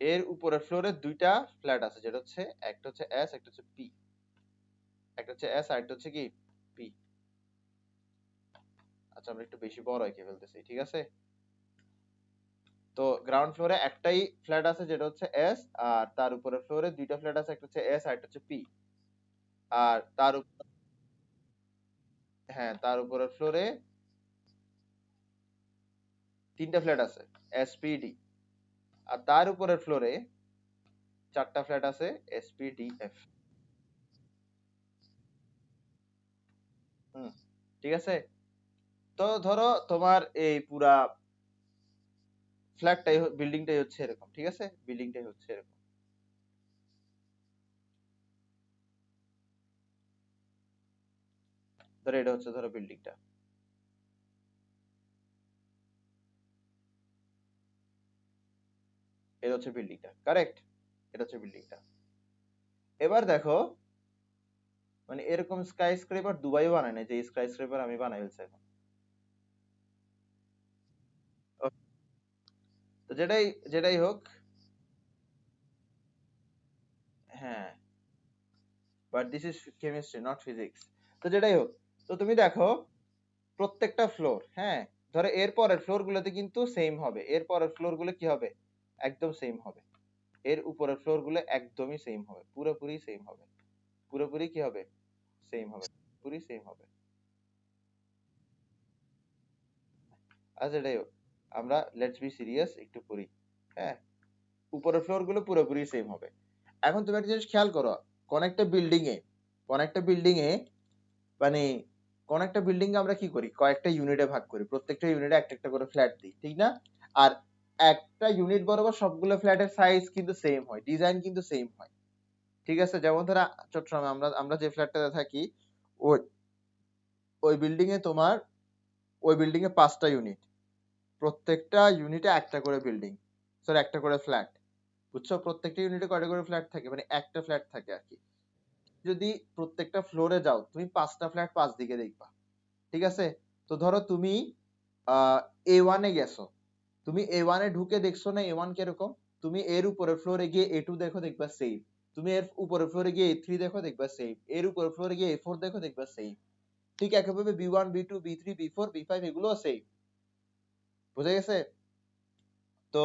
এর উপরের ফ্লোরে দুইটা ফ্ল্যাট আছে, যেটা হচ্ছে একটা হচ্ছে এস, একটা হচ্ছে পি। একটা হচ্ছে এস আর একটা হচ্ছে কি পি। আচ্ছা, আমরা একটু বেশি বড় এঁকে ফেলতেছি, ঠিক আছে? তো গ্রাউন্ড ফ্লোরে একটাই ফ্ল্যাট আছে, যেটা হচ্ছে এস, আর তার উপরের ফ্লোরে দুইটা ফ্ল্যাট আছে, একটা হচ্ছে এস আর একটা হচ্ছে পি। আর তার হ্যাঁ, তার উপরের ফ্লোরে তিনটা ফ্ল্যাট আছে, এস পি ডি। আর তার উপরের ফ্লোরে চারটা ফ্ল্যাট আছে, এস পি ডি এফ। হুম, ঠিক আছে? তো ধরো তোমার এই পুরা ফ্ল্যাটটাই বিল্ডিংটাই হচ্ছে এরকম, ঠিক আছে? বিল্ডিংটাই হচ্ছে এরকম। ধরো এটা হচ্ছে ধরো বিল্ডিংটা, এটা হচ্ছে বিল্ডিংটা, কারেক্ট? এটা হচ্ছে বিল্ডিংটা। এবার দেখো, মানে এরকম স্কাই স্ক্রেপার দুবাইও বানায় না, যে স্কাই স্ক্রেপার আমি বানাই ফেলছি এখন। Okay, তো যেটাই যেটাই হোক, হ্যাঁ, but this is chemistry not physics. তো যেটাই হোক, তো তুমি দেখো প্রত্যেকটা ফ্লোর, হ্যাঁ, ধরো এর পরের ফ্লোর গুলোতে কিন্তু সেম হবে। এর পরের ফ্লোর গুলো কি হবে? একদম সেম হবে। এর উপরের ফ্লোর গুলো একদমই সেম হবে, পুরোপুরি সেম হবে। পুরোপুরি কি হবে? সেম হবে, পুরি সেম হবে। আচ্ছা, এটাই হোক, আমরা লেটস বি সিরিয়াস একটু করি। হ্যাঁ, উপরের ফ্লোর গুলো পুরোপুরি সেম হবে। এখন তুমি একটা জিনিস খেয়াল করো, কোন একটা বিল্ডিং এ কোন একটা বিল্ডিং এ মানে কোন একটা বিল্ডিং এ আমরা কি করি, কয়েকটা ইউনিটে ভাগ করি, প্রত্যেকটা ইউনিটে একটা একটা করে ফ্ল্যাট দিই, ঠিক না? আর একটা ইউনিট বরাবর সবগুলো ফ্ল্যাটের সাইজ কিন্তু সেম হয়, ডিজাইন কিন্তু সেম হয়। ঠিক আছে? যেমন ধরো চট্টগ্রামে আমরা আমরা যে ফ্ল্যাটটাতে থাকি, ওই ওই বিল্ডিং এ তোমার ওই বিল্ডিং এ 5টা ইউনিট, প্রত্যেকটা ইউনিটে একটা করে বিল্ডিং, সরি একটা করে ফ্ল্যাট। বুঝছো? প্রত্যেকটা ইউনিটে কয়টা করে ফ্ল্যাট থাকে, মানে একটা ফ্ল্যাট থাকে আর কি। যদি প্রত্যেকটা ফ্লোরে যাও, তুমি 5টা ফ্ল্যাট 5 দিকে দেখবা, ঠিক আছে? তো ধরো তুমি এ ওয়ানে গেছো, তুমি এ ওয়ানে ঢুকে দেখছো না এ ওয়ান কিরকম, তুমি এর উপরের ফ্লোরে গিয়ে এ টু দেখো, দেখবা সেম। তুমি এর উপরের ফ্লোরে গিয়ে এ থ্রি দেখো, দেখবা সেম। এর উপরের ফ্লোরে গিয়ে এ ফোর দেখো, দেখবা সেম। ঠিক একইভাবে B one, B two, B three, B four, B five, এগুলো সেম। বুঝা গেছে? তো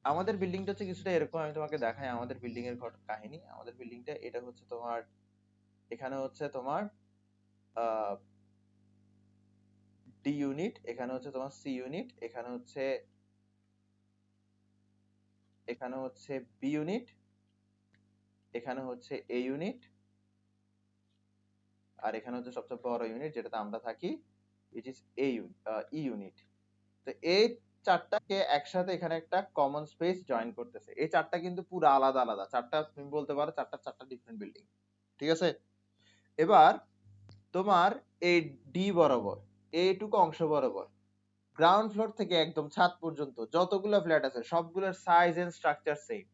আমাদের বিল্ডিংটা হচ্ছে কিছুটা এরকম। আমি তোমাকে দেখাই আমাদের বিল্ডিং এর কাহিনী। আমাদের বিল্ডিংটা এটা হচ্ছে তোমার, এখানে হচ্ছে তোমার ডি ইউনিট, এখানে হচ্ছে তোমার সি ইউনিট, এখানে হচ্ছে বি ইউনিট, এখানে হচ্ছে এ ইউনিট, আর এখানে হচ্ছে সবচেয়ে বড় ইউনিট যেটাতে আমরা থাকি, ইট ইজ ই ইউনিট। তো এই চারটাকে একসাথে এখানে একটা কমন স্পেস জয়েন করতেছে। এই চারটা কিন্তু পুরো আলাদা আলাদা চারটা, তুমি বলতে পারো চারটা চারটা ডিফারেন্ট বিল্ডিং, ঠিক আছে? এবার তোমার এই ডি বরাবর এইটুকু অংশ বরাবর গ্রাউন্ড ফ্লোর থেকে একদম ছাদ পর্যন্ত যতগুলো ফ্ল্যাট আছে সবগুলোর সাইজ এন্ড স্ট্রাকচার সেম।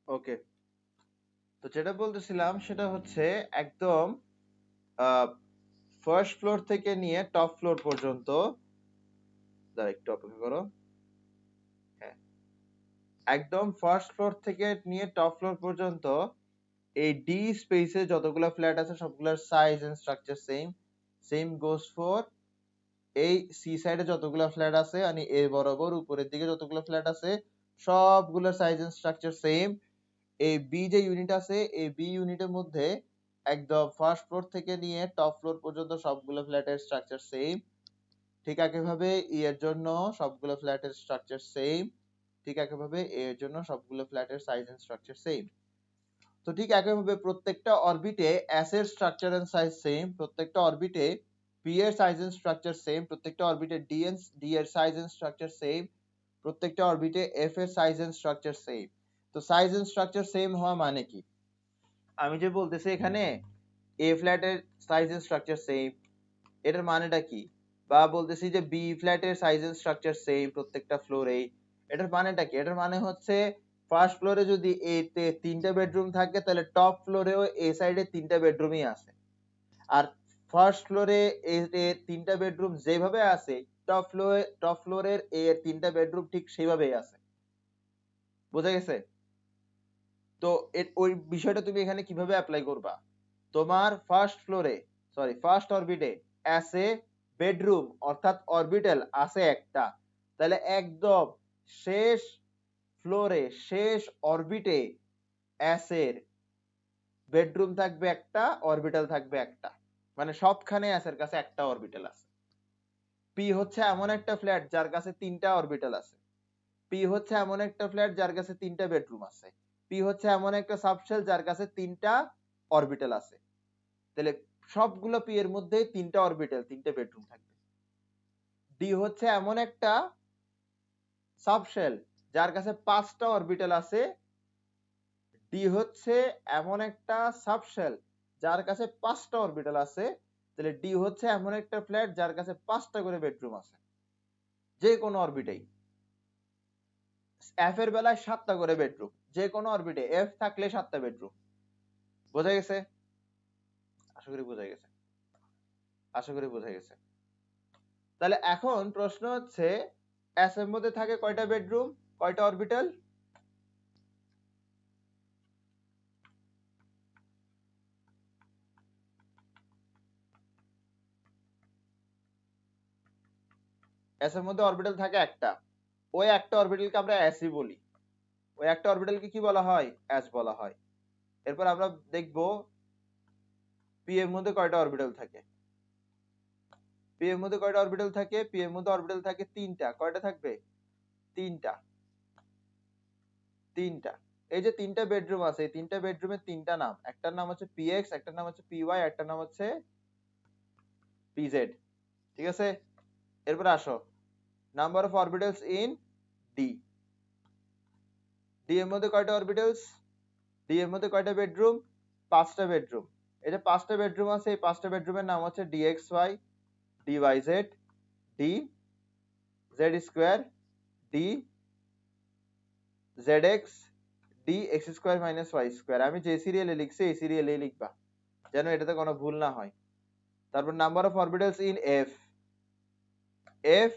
ওকে, তো যেটা বলতেছিলাম সেটা হচ্ছে একদম ফার্স্ট ফ্লোর থেকে নিয়ে টপ ফ্লোর পর্যন্ত, একটু অপেক্ষা করো, হ্যাঁ, একদম ফার্স্ট ফ্লোর থেকে নিয়ে টপ ফ্লোর পর্যন্ত এই ডি স্পেসে যতগুলো ফ্ল্যাট আছে সবগুলোর size and structure same. Same goes for এই সি সাইডে যতগুলো ফ্ল্যাট আছে মানে এ বরাবর উপরের দিকে যতগুলো ফ্ল্যাট আছে সবগুলোর সাইজ এন্ড স্ট্রাকচার সেম। এই বি যে ইউনিট আছে এই বি ইউনিটের মধ্যে একদম ফার্স্ট ফ্লোর থেকে নিয়ে টপ ফ্লোর পর্যন্ত সবগুলো ফ্ল্যাটের স্ট্রাকচার সেম। ঠিক একইভাবে ই এর জন্য সবগুলো ফ্ল্যাটের স্ট্রাকচার সেম। ঠিক একইভাবে এ এর জন্য সবগুলো ফ্ল্যাটের সাইজ এন্ড স্ট্রাকচার সেম। তো ঠিক একইভাবে প্রত্যেকটা অরবিটে এস এর স্ট্রাকচার এন্ড সাইজ সেম, প্রত্যেকটা অরবিটে পি এর সাইজ এন্ড স্ট্রাকচার সেম, প্রত্যেকটা অরবিটে ডি এর সাইজ এন্ড স্ট্রাকচার সেম, প্রত্যেকটা অরবিটে এফ এর সাইজ এন্ড স্ট্রাকচার সেম। তো সাইজ এন্ড স্ট্রাকচার সেম হওয়া মানে কি? আমি যে বলতেছি এখানে এ ফ্ল্যাটের সাইজ এন্ড স্ট্রাকচার সেম, এটার মানেটা কি? বা বলতেছি যে বি ফ্ল্যাটের সাইজ এন্ড স্ট্রাকচার সেম প্রত্যেকটা ফ্লোরে, এটার মানেটা কি? এটার মানে হচ্ছে ফার্স্ট ফ্লোরে যদি এ তে 3টা বেডরুম থাকে তাহলে টপ ফ্লোরেও এ সাইডে 3টা বেডরুমই আছে। আর ফার্স্ট ফ্লোরে এ এর 3টা বেডরুম যেভাবে আছে টপ ফ্লোরের এ এর 3টা বেডরুম ঠিক সেইভাবেই আছে। বোঝা গেছে? তো ওই বিষয়টা তুমি এখানে কিভাবে অ্যাপ্লাই করবা? তোমার ফার্স্ট অরবিটে আছে বেডরুম অর্থাৎ অরবিটাল আছে একটা, তাহলে একদম শেষ ফ্লোরে শেষ অরবিটে এস এর বেডরুম থাকবে একটা, অরবিটাল থাকবে একটা, মানে সবখানে এস এর কাছে একটা অরবিটাল আছে। পি হচ্ছে এমন একটা ফ্ল্যাট যার কাছে 3টা অরবিটাল আছে। পি হচ্ছে এমন একটা ফ্ল্যাট যার কাছে 3টা বেডরুম আছে। পি হচ্ছে এমন একটা সাবশেল যার কাছে 3টা অরবিটাল আছে। তাহলে সবগুলো পি এর মধ্যে 3টা অরবিটাল 3টা বেডরুম থাকবে। ডি হচ্ছে এমন একটা সাবশেল যার কাছে 5টা অরবিটাল আছে। ডি হচ্ছে এমন একটা সাবশেল যার কাছে 5টা অরবিটাল আছে। তাহলে ডি হচ্ছে এমন একটা ফ্ল্যাট যার কাছে 5টা করে বেডরুম আছে যে কোনো অরবিটেই। এফ এর বেলায় 7টা করে বেডরুম, যে কোনো অরবিটে এফ থাকলে 7টা বেডরুম। বোঝা গেছে? আশা করি বোঝা গেছে, আশা করি বোঝা গেছে। তাহলে এখন প্রশ্ন হচ্ছে এস এর মধ্যে থাকে কয়টা বেডরুম, কয়টা অরবিটাল? এস এর মধ্যে অরবিটাল থাকে একটা, ওই একটা অরবিটালকে আমরা এসই বলি। ওই একটা অরবিটালকে কি বলা হয়? এস বলা হয়। এরপর আমরা দেখব পি এর মধ্যে কয়টা অরবিটাল থাকে। পি এর মধ্যে কয়টা অরবিটাল থাকে? পি এর মধ্যে অরবিটাল থাকে 3টা। কয়টা থাকবে? 3টা। 3টা। এই যে 3টা বেডরুম আছে এই 3টা বেডরুমের 3টা নাম, একটার নাম হচ্ছে পি এক্স, একটার নাম হচ্ছে পি ওয়াই, একটার নাম হচ্ছে পি জেড। ঠিক আছে? এরপর আসো number of orbitals in D. D এর মধ্যে কয়টা অরবিটালস? ডি এর মধ্যে কয়টা বেডরুম? 5টা বেডরুম। এই যে 5টা বেডরুম আছে এই 5টা বেডরুমের নাম হচ্ছে D X Y, D Y Z, D Z square, D Z X, D X square minus Y square. আমি যে সিরিয়ালে লিখছি এই সিরিয়ালে লিখবা যেন এটাতে কোনো ভুল না হয়। তারপর number of orbitals in F. F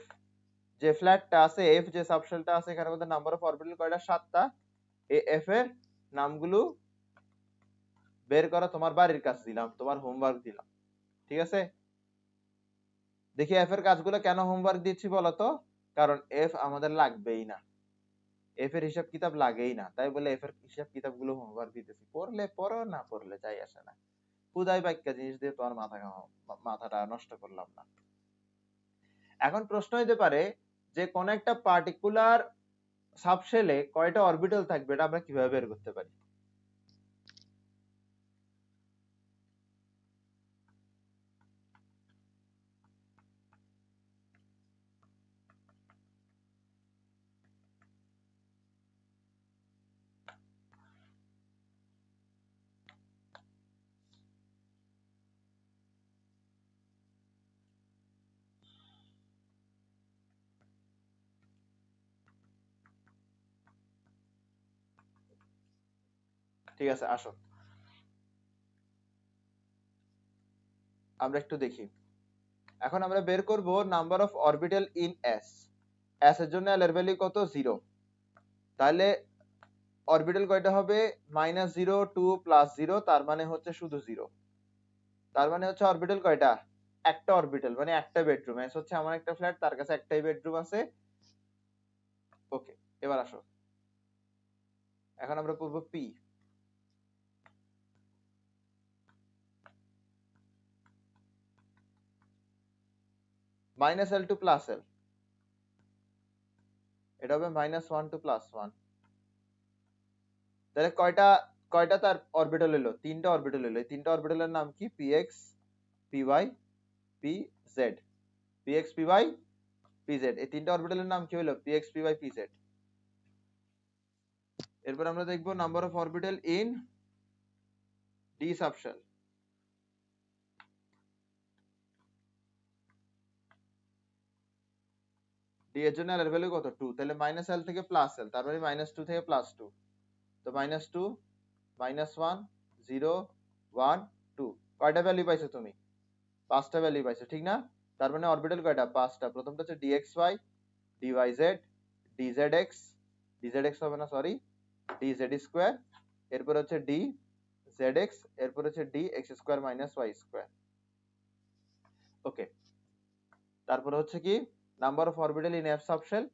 যে ফ্ল্যাটটা আছে, এফ যে সাবশেলটা আছে এখানের মধ্যে নাম্বার অফ অরবিটাল কয়টা? 7টা। এই এফ এর নামগুলো বের করা তোমার বাড়ির কাজ দিলাম, তোমার হোমওয়ার্ক দিলাম। ঠিক আছে? দেখি এফ এর কাজগুলো কেন হোমওয়ার্ক দিচ্ছি বলতো? কারণ এফ আমাদের লাগবেই না, এফ এর হিসাব কিতাব লাগেই না, তাই বলে এফ এর হিসাব কিতাবগুলো হোমওয়ার্ক দিতেছি। পড়লে পড়ো, না পড়লে যাই আসে না। খুদাই বাক্যা জিনিস দিয়ে তোমার মাথাটা নষ্ট করলাম না। এখন প্রশ্ন হইতে পারে যে কোন একটা পার্টিকুলার সাবশেলে কয়টা অরবিটাল থাকবে এটা আমরা কিভাবে বের করতে পারি? ঠিক আছে, আসো আমরা একটু দেখি। এখন আমরা বের করব number of orbital in S. S এর জন্য এল এর ভ্যালু কত? 0। তাহলে অরবিটাল কয়টা হবে? -0, 2 +0, তার মানে হচ্ছে শুধু 0। তার মানে হচ্ছে অরবিটাল কয়টা? একটা অরবিটাল, মানে একটা বেডরুম। এস হচ্ছে আমার একটা ফ্ল্যাট, তার কাছে একটাই বেডরুম আছে। ওকে, এবার আসো, এখন আমরা করব পি। -L to +L, এটা হবে -1 to +1। তাহলে কয়টা কয়টা তার অরবিটাল হলো? তিনটা অরবিটাল হলো। এই তিনটা অরবিটালের নাম কি? px, py, pz। px, py, pz, এই তিনটা অরবিটালের নাম কি হলো? px, py, pz। এরপর আমরা দেখব number of orbital in D subshell. D এর জন্য এল এর ভ্যালু কত? 2। তাহলে -L থেকে +L, তার মানে -2 থেকে +2। তো -2, -1, 0, 1, 2। কয়টা ভ্যালু পাইছো তুমি? পাঁচটা ভ্যালু পাইছো, ঠিক না? তার মানে অরবিটাল কয়টা? পাঁচটা। প্রথমটা হচ্ছে dxy, dyz, dzx, dzx হবে না, সরি, dz স্কয়ার, এরপর হচ্ছে dzx, এরপর হচ্ছে dx square minus y square. Okay, তারপর হচ্ছে কি number of orbital in F subshell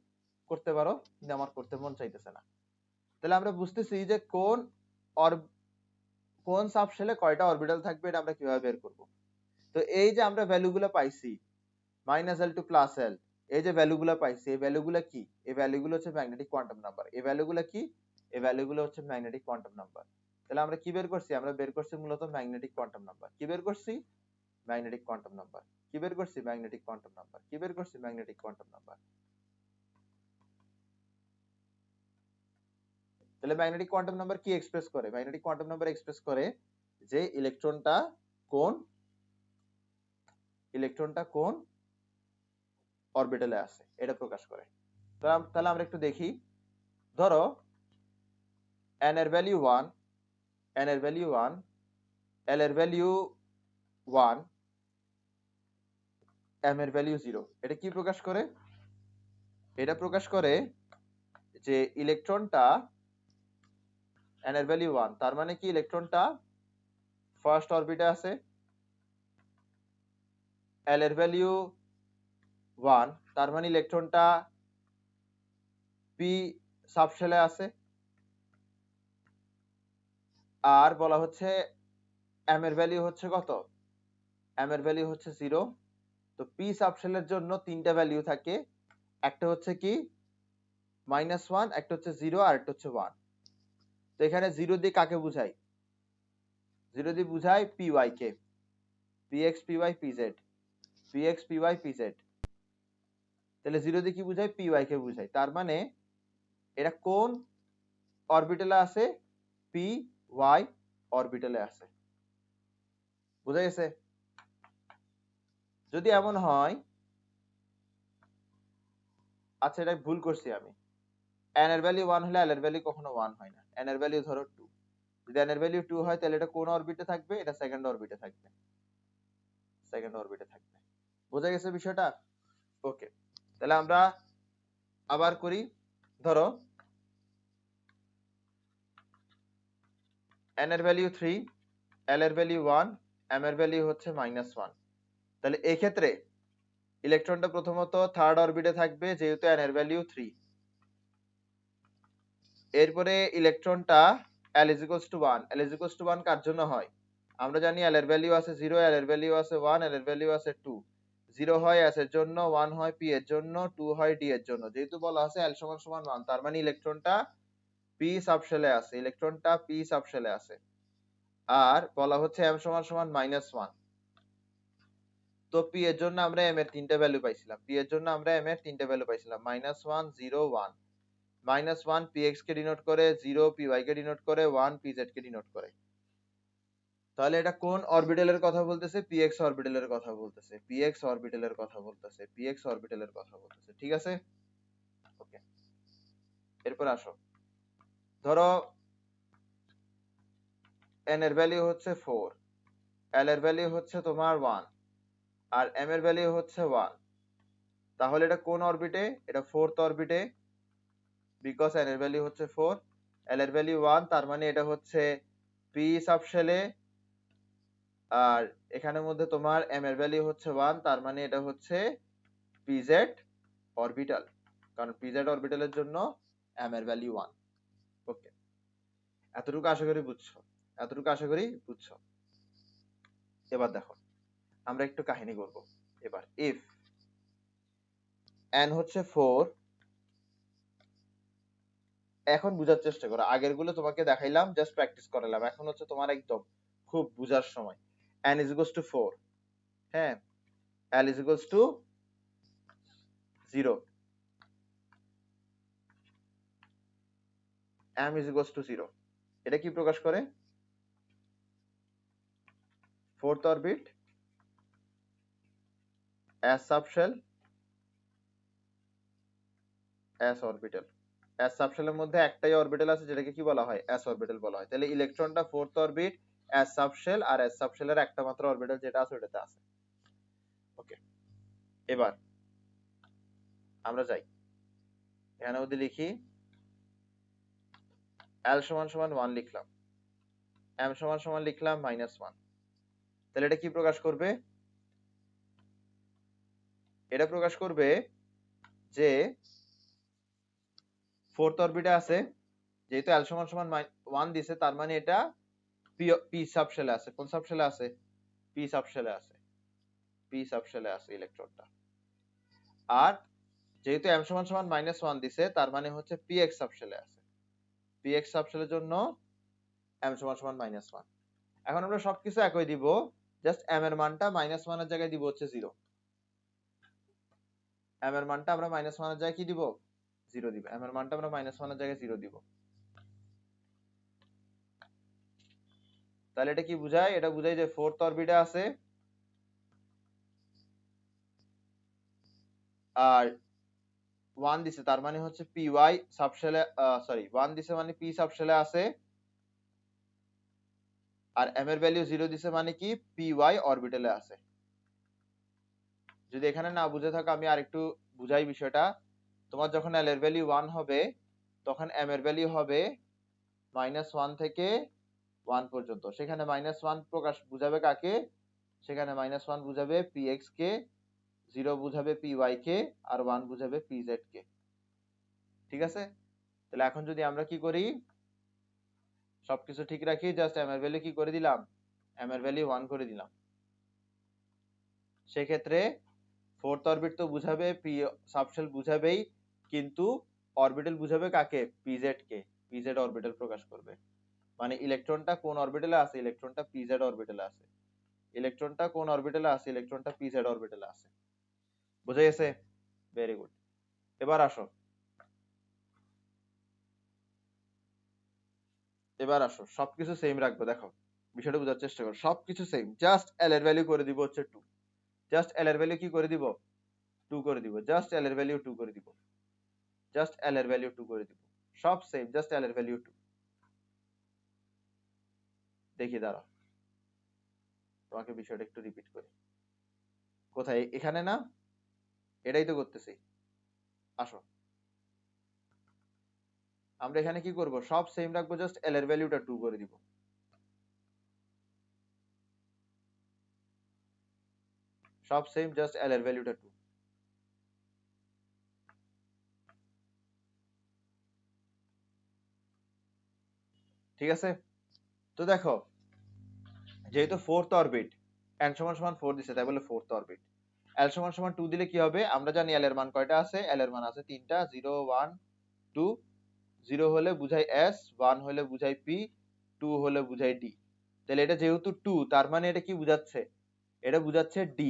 করতে পারো, কিন্তু আমার করতে মন চাইতেছে না। তাহলে আমরা বুঝতেছি যে কোন সাবশেলে কয়টা অরবিটাল থাকবে, এটা আমরা কিভাবে বের করব। তো এই যে আমরা ভ্যালুগুলো পাইছি, -L to +L, এই যে ভ্যালুগুলো পাইছি, এই ভ্যালুগুলো কি? এই ভ্যালুগুলো হচ্ছে ম্যাগনেটিক কোয়ান্টাম নাম্বার। এই ভ্যালুগুলো কি? এই ভ্যালুগুলো হচ্ছে ম্যাগনেটিক কোয়ান্টাম নাম্বার। তাহলে আমরা কি বের করছি? আমরা বের করছি মূলত ম্যাগনেটিক কোয়ান্টাম নাম্বার। কি বের করছি? Magnetic quantum number. কি বের করছি? Magnetic quantum number. কি বের করছি? Magnetic quantum number. তাহলে ম্যাগনেটিক কোয়ান্টাম নাম্বার কি এক্সপ্রেস করে? ম্যাগনেটিক কোয়ান্টাম নাম্বার এক্সপ্রেস করে যে ইলেকট্রনটা কোন অরবিটালে আছে, এটা প্রকাশ করে। তাহলে আমরা একটু দেখি। ধরো n এর ভ্যালু 1, n এর ভ্যালু 1, l এর ভ্যালু 1, m এর ভ্যালু 0। এটা কি প্রকাশ করে? এটা প্রকাশ করে যে ইলেকট্রনটা n এর ভ্যালু 1, তার মানে কি ইলেকট্রনটা ফার্স্ট অরবিটে আছে। l এর ভ্যালু 1, তার মানে ইলেকট্রনটা p সাবশেলে আছে। আর বলা হচ্ছে m এর ভ্যালু হচ্ছে কত? m এর ভ্যালু হচ্ছে 0। তো p সাবশেলের জন্য তিনটা ভ্যালু থাকে, একটা হচ্ছে কি -1, একটা হচ্ছে 0, আর একটা হচ্ছে 1। তো এখানে 0 দিয়ে কাকে বুঝাই? 0 দিয়ে বুঝাই py কে, px, py, pz, px, py, pz। তাহলে 0 দিয়ে কি বুঝাই? py কে বুঝাই। তার মানে এটা কোন অরবিটালে আছে? py অরবিটালে আছে। বুঝা গেছে? যদি এমন হয়, আচ্ছা এটা ভুল করছি আমি, n এর ভ্যালু 1 হলে l এর ভ্যালু কখনো 1 হয় না। n এর ভ্যালু ধরো 2, যদি n এর ভ্যালু 2 হয় তাহলে এটা কোন অরবিটে থাকবে? এটা সেকেন্ড অরবিটে থাকবে, সেকেন্ড অরবিটে থাকবে। বোঝা গেছে বিষয়টা? ওকে, তাহলে আমরা আবার করি। ধরো n এর ভ্যালু 3, l এর ভ্যালু 1, m এর ভ্যালু হচ্ছে -1। তাহলে এই ক্ষেত্রে ইলেকট্রনটা প্রথমত থার্ড অরবিটে থাকবে, যেহেতু n এর ভ্যালু 3। এরপরে ইলেকট্রনটা l = 1, l = 1 কার জন্য হয়? আমরা জানি l এর ভ্যালু আছে 0, l এর ভ্যালু আছে 1, l এর ভ্যালু আছে 2। 0 হয় s এর জন্য, 1 হয় p এর জন্য, 2 হয় d এর জন্য। যেহেতু বলা আছে l = 1, তার মানে ইলেকট্রনটা p সাবশেলে আছে, ইলেকট্রনটা p সাবশেলে আছে। আর বলা হচ্ছে m = -1। তো p এর জন্য আমরা m এর তিনটা ভ্যালু পাইছিলাম, p এর জন্য আমরা m এর তিনটা ভ্যালু পাইছিলাম, -1, 0, 1। -1 px কে ডিনোট করে, 0 py কে ডিনোট করে, 1 pz কে ডিনোট করে। তাহলে এটা কোন অরবিটালের কথা বলতেছে? px অরবিটালের কথা বলতেছে, px অরবিটালের কথা বলতেছে, px অরবিটালের কথা বলতেছে। ঠিক আছে? ওকে, এরপর আসো। ধরো n এর ভ্যালু হচ্ছে 4, l এর ভ্যালু হচ্ছে তোমার 1 আর m এর ভ্যালু হচ্ছে 1, তাহলে এটা কোন অরবিটে? এটা ফোর্থ অরবিটে, বিকজ n এর ভ্যালু হচ্ছে 4, l এর ভ্যালু 1, তার মানে এটা হচ্ছে p সাবশেলে, আর এখানের মধ্যে তোমার m এর ভ্যালু হচ্ছে 1, তার মানে এটা হচ্ছে pz অরবিটাল, কারণ pz অরবিটালের জন্য m এর ভ্যালু 1। ওকে, এতটুকু আশা করি বুঝছো, এতটুকু আশা করি বুঝছো। এবার দেখো আমরা একটু কাহিনী করব। এবার ইফ n হচ্ছে 4, এখন বুঝার চেষ্টা করো, আগের গুলো তোমাকে দেখাইলাম জাস্ট প্র্যাকটিস করালাম, এখন হচ্ছে তোমার একদম খুব বুঝার সময়। n is equals to 4, হ্যাঁ, l is equals to 0, m is equals to 0, এটা কি প্রকাশ করে? Fourth orbit s subshell s orbital, s সাবশেলের মধ্যে একটাই অরবিটাল আছে যেটাকে কি বলা হয়? s অরবিটাল বলা হয়। তাহলে ইলেকট্রনটা ফোর্থ অরবিট s সাবশেল, আর s সাবশেলের একটা মাত্র অরবিটাল যেটা আছে ওটাতে আছে। ওকে, এবার আমরা যাই, এখানে যদি লিখি l সমান সমান 1 লিখলাম, m সমান সমান লিখলাম -1, তাহলে এটা কি প্রকাশ করবে? এটা প্রকাশ করবে যে ফোর্থ অরবিটে আছে, যেহেতু l সমান সমান 1 দিছে, তার মানে এটা p সাবশেলে আছে। কোন সাবশেলে আছে? p সাবশেলে আছে, p সাবশেলে আছে ইলেকট্রনটা। আর যেহেতু m সমান সমান -1 দিছে, তার মানে হচ্ছে px সাবশেলে আছে, px সাবশেলের জন্য m সমান সমান -1। এখন আমরা সবকিছু একই দিব, জাস্ট m এর মানটা -1 এর জায়গায় দিব হচ্ছে 0, m এর মানটা আমরা -1 এর জায়গায় কি দিব? 0 দিব, m এর মানটা আমরা -1 এর জায়গায় 0 দিব। তাহলে এটা কি বুঝায়? এটা বুঝায় যে ফোর্থ অরবিটে আছে আর 1 দিছে, তার মানে হচ্ছে py সাবশেলে, সরি 1 দিছে মানে p সাবশেলে আছে, আর m এর ভ্যালু 0 দিছে মানে কি py অরবিটালে আছে। যদি এখানে না বুঝে থাকো আমি আরেকটু বুঝাই বিষয়টা। তোমার যখন l এর ভ্যালু 1 হবে, তখন m এর ভ্যালু হবে -1 থেকে 1 পর্যন্ত। সেখানে -1 প্রকাশ বুঝাবে কাকে? সেখানে -1 বুঝাবে px কে, 0 বুঝাবে py কে, আর 1 বুঝাবে pz কে। ঠিক আছে? তাহলে এখন যদি আমরা কি করি, সবকিছু ঠিক রাখি, জাস্ট m এর ভ্যালু কি করে দিলাম? m এর ভ্যালু 1 করে দিলাম। সেক্ষেত্রে ফোর্থ অরবিট তো বুঝাবে, p সাবশেল বুঝাবেই, কিন্তু অরবিটাল বুঝাবে কাকে? pz কে, pz অরবিটাল প্রকাশ করবে। মানে ইলেকট্রনটা কোন অরবিটালে আছে? ইলেকট্রনটা pz অরবিটালে আছে। ইলেকট্রনটা কোন অরবিটালে আছে? ইলেকট্রনটা pz অরবিটালে আছে। বুঝা গেছে? Very good. এবার আসো, এবার আসো, সবকিছু সেম রাখবো। দেখো বিষয়টা বোঝার চেষ্টা করো, সবকিছু সেম, জাস্ট l এর ভ্যালু করে দিব হচ্ছে 2, জাস্ট l এর ভ্যালু কি করে দিব? 2 করে দিব, জাস্ট l এর ভ্যালু 2 করে দিব, জাস্ট l এর ভ্যালু 2 করে দিব, সব সেম, জাস্ট l এর ভ্যালু 2। দেখি দাঁড়াও, তোমাকে বিষয়টা একটু রিপিট করি। কোথায়? এখানে না? এটাই তো করতেছি। আসো, আমরা এখানে কি করব? সব সেম রাখবো, জাস্ট l এর ভ্যালুটা 2 করে দিব, সব সেম, জাস্ট l এর ভ্যালুটা 2। ঠিক আছে? তো দেখো, যেহেতু ফোর্থ অরবিট, n সমান সমান 4 দিছে, তাই বলে ফোর্থ অরবিট। l সমান সমান 2 দিলে কি হবে? আমরা জানি l এর মান কয়টা আছে? l এর মান আছে 3টা, 0 1 2। 0 হলে বুঝাই s, 1 হলে বুঝাই p, 2 হলে বুঝাই d। তাহলে এটা যেহেতু 2, তার মানে এটা কি বুঝাচ্ছে? এটা বুঝাচ্ছে d।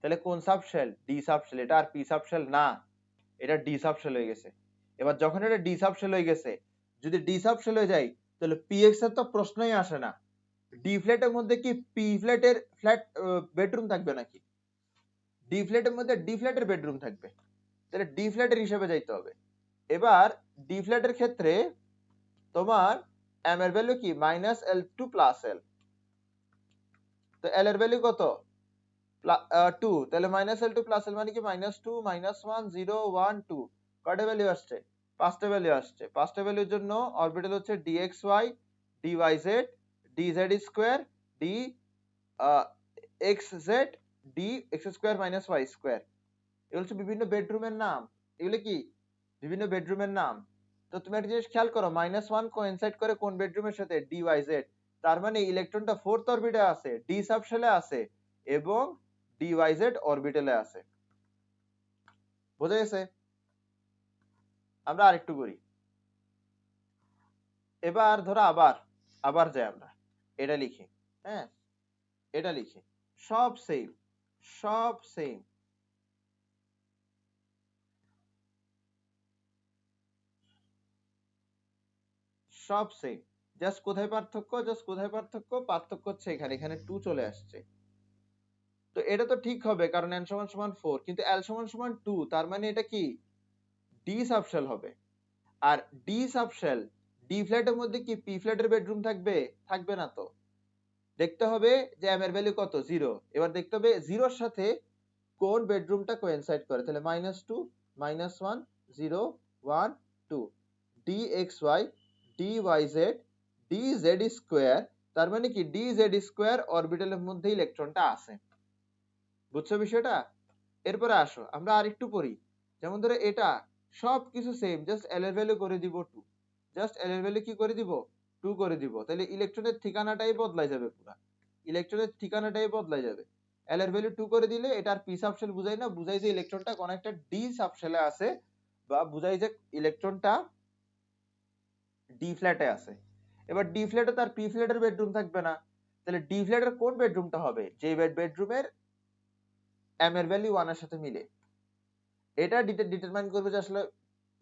তাহলে কোন সাবশেল? d subshell. এটা আর p সাবশেল না, এটা d সাবশেল হয়ে গেছে। এবার যখন এটা d সাবশেল হয়ে গেছে, যদি d সাবশেল হয়ে যায়, তাহলে px এর তো প্রশ্নই আসে না। ডি ফ্ল্যাটের মধ্যে কি পি ফ্ল্যাটের ফ্ল্যাট বেডরুম থাকবে নাকি? ডি ফ্ল্যাটের মধ্যে ডি ফ্ল্যাটের বেডরুম থাকবে, তাহলে ডি ফ্ল্যাটের হিসেবে যাইতে হবে। এবার ডি ফ্ল্যাটের ক্ষেত্রে তোমার m এর ভ্যালু কি -l2 + l, তো l এর ভ্যালু কত 2, তাহলে -l2 + l মানে কি -2 -1 0 1 2, কয়টা ভ্যালু আসছে, পাঁচটা ভ্যালু আসছে। পাঁচটা ভ্যালুর জন্য অরবিটাল হচ্ছে dxy dyz dz2 d xz dx2 - y2। এগুলো হচ্ছে বিভিন্ন বেডরুমের নাম। এগুলো কি বিভিন্ন বেডরুমের নাম। তো তুমি একটা জিনিস খেয়াল করো, -1 কোইনসাইড করে কোন বেডরুমের সাথে, dyz, তার মানে ইলেকট্রনটা ফোর্থ অরবিটে আছে, d সাবশেলে আছে এবং dyz অরবিটালে আছে। বোঝা গেছে? আমরা আরেকটু করি। এবার ধরো আবার যাই আমরা এটা লিখি। হ্যাঁ, এটা লিখি, সব সেম, সব সেম, সব সেম। জাস্ট কোথায় পার্থক্য, পার্থক্য হচ্ছে এখানে, এখানে 2 চলে আসছে। তো এটা তো ঠিক হবে কারণ n সমান সমান 4, কিন্তু l সমান সমান 2, তার মানে এটা কি ডি সাবশেল হবে। আর ডি সাবশেল, ডি ফ্ল্যাটের মধ্যে কি পি ফ্ল্যাটের বেডরুম থাকবে? থাকবে না তো। দেখতে হবে যে m এর ভ্যালু কত, 0। এবার দেখতে হবে 0 এর সাথে কোন বেডরুমটা কোইনসাইড করে, তাহলে -2 -1 0 1 2 dxy dyz dz2, তার মানে কি dz2 অরবিটালের মধ্যে ইলেকট্রনটা আছে। বুঝছো বিষয়টা? এরপরে আসো আমরা আরেকটু পড়ি। যেমন ধরো এটা সবকিছু সেম, জাস্ট l এর ভ্যালু করে দিব 2, জাস্ট l এর ভ্যালু কি করে দিব 2 করে দিব, তাহলে ইলেকট্রনের ঠিকানাটাই বদলাই যাবে, পুরো ইলেকট্রনের ঠিকানাটাই বদলাই যাবে। l এর ভ্যালু 2 করে দিলে এটার p সাবশেল বুঝাই না, বুঝাই যে ইলেকট্রনটা কোন একটা d সাবশেলে আছে, বা বুঝাই যে ইলেকট্রনটা d ফ্ল্যাটে আছে। এবার d ফ্ল্যাটে তার p ফ্ল্যাটের বেডরুম থাকবে না, তাহলে d ফ্ল্যাটের কোন বেডরুমটা হবে, যে বেডরুমের m এর ভ্যালু 1 এর সাথে মিলে। এটা ডিটারমাইন করবে যে আসলে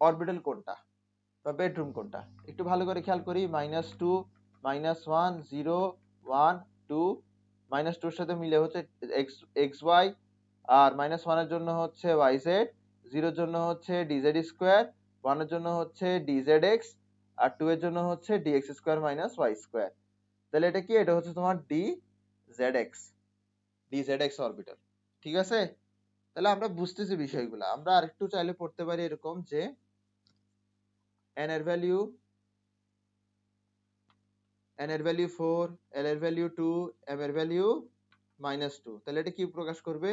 অরবিটাল কোনটা বা বেডরুম কোনটা। একটু ভালো করে খেয়াল করি, -2 -1 0 1 2, -2 এর সাথে মিলে হচ্ছে xy, আর -1 এর জন্য হচ্ছে yz, 0 এর জন্য হচ্ছে dz2, 1 এর জন্য হচ্ছে dzx, আর 2 এর জন্য হচ্ছে dx2 - y2। তাহলে এটা কি, এটা হচ্ছে তোমার dzx অরবিটাল। ঠিক আছে? তাহলে আমরা বুঝতেছি বিষয়গুলো। আমরা আরেকটু চাইলে পড়তে পারি এরকম যে n এর ভ্যালু 4, l এর ভ্যালু 2, m এর ভ্যালু -2। তাহলে এটা কি প্রকাশ করবে?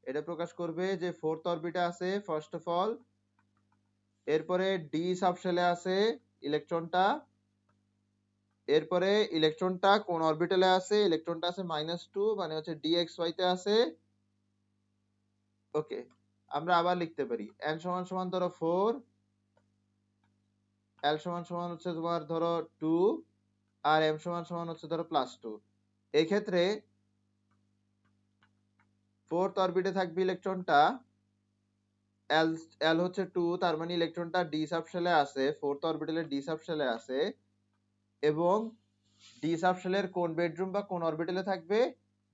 এটা প্রকাশ করবে যে ফোর্থ অরবিটে আছে ফার্স্ট অফ অল, এরপরে ডি সাবশেলে আছে ইলেকট্রনটা, এরপরে ইলেকট্রনটা কোন অরবিটালে আছে, ইলেকট্রনটা আছে -2, মানে হচ্ছে dxy তে আছে। ওকে, আমরা আবার লিখতে পারি n সমান সমান ধরো 4, l সমান সমান হচ্ছে তোমার ধরো 2, আর m সমান সমান হচ্ছে ধরো +2। এই ক্ষেত্রে ফোর্থ অরবিটে থাকবে ইলেকট্রনটা l, l হচ্ছে 2, তার মানে ইলেকট্রনটা d সাবশেলে আছে, ফোর্থ অরবিটালে d সাবশেলে আছে, এবং d সাবশেলের কোন বেডরুম বা কোন অরবিটালে থাকবে,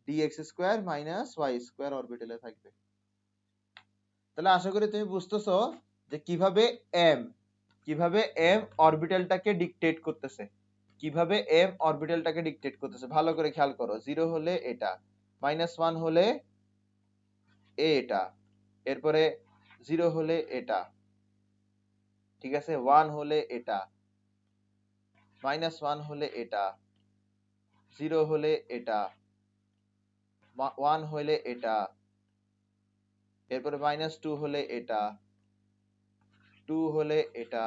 dx2 - y2 অরবিটালে থাকবে। তাহলে আশা করি তুমি বুঝতেছো যে কিভাবে m অরবিটালটাকে ডিকটেট করতেছে, কিভাবে m অরবিটালটাকে ডিকটেট করতেছে। ভালো করে খেয়াল করো, 0 হলে এটা, -1 হলে এটা, এরপরে 0 হলে এটা, ঠিক আছে, 1 হলে এটা, -1 হলে এটা, 0 হলে এটা, 1 হলে এটা, এরপরে -2 হলে এটা, 2 হলে এটা।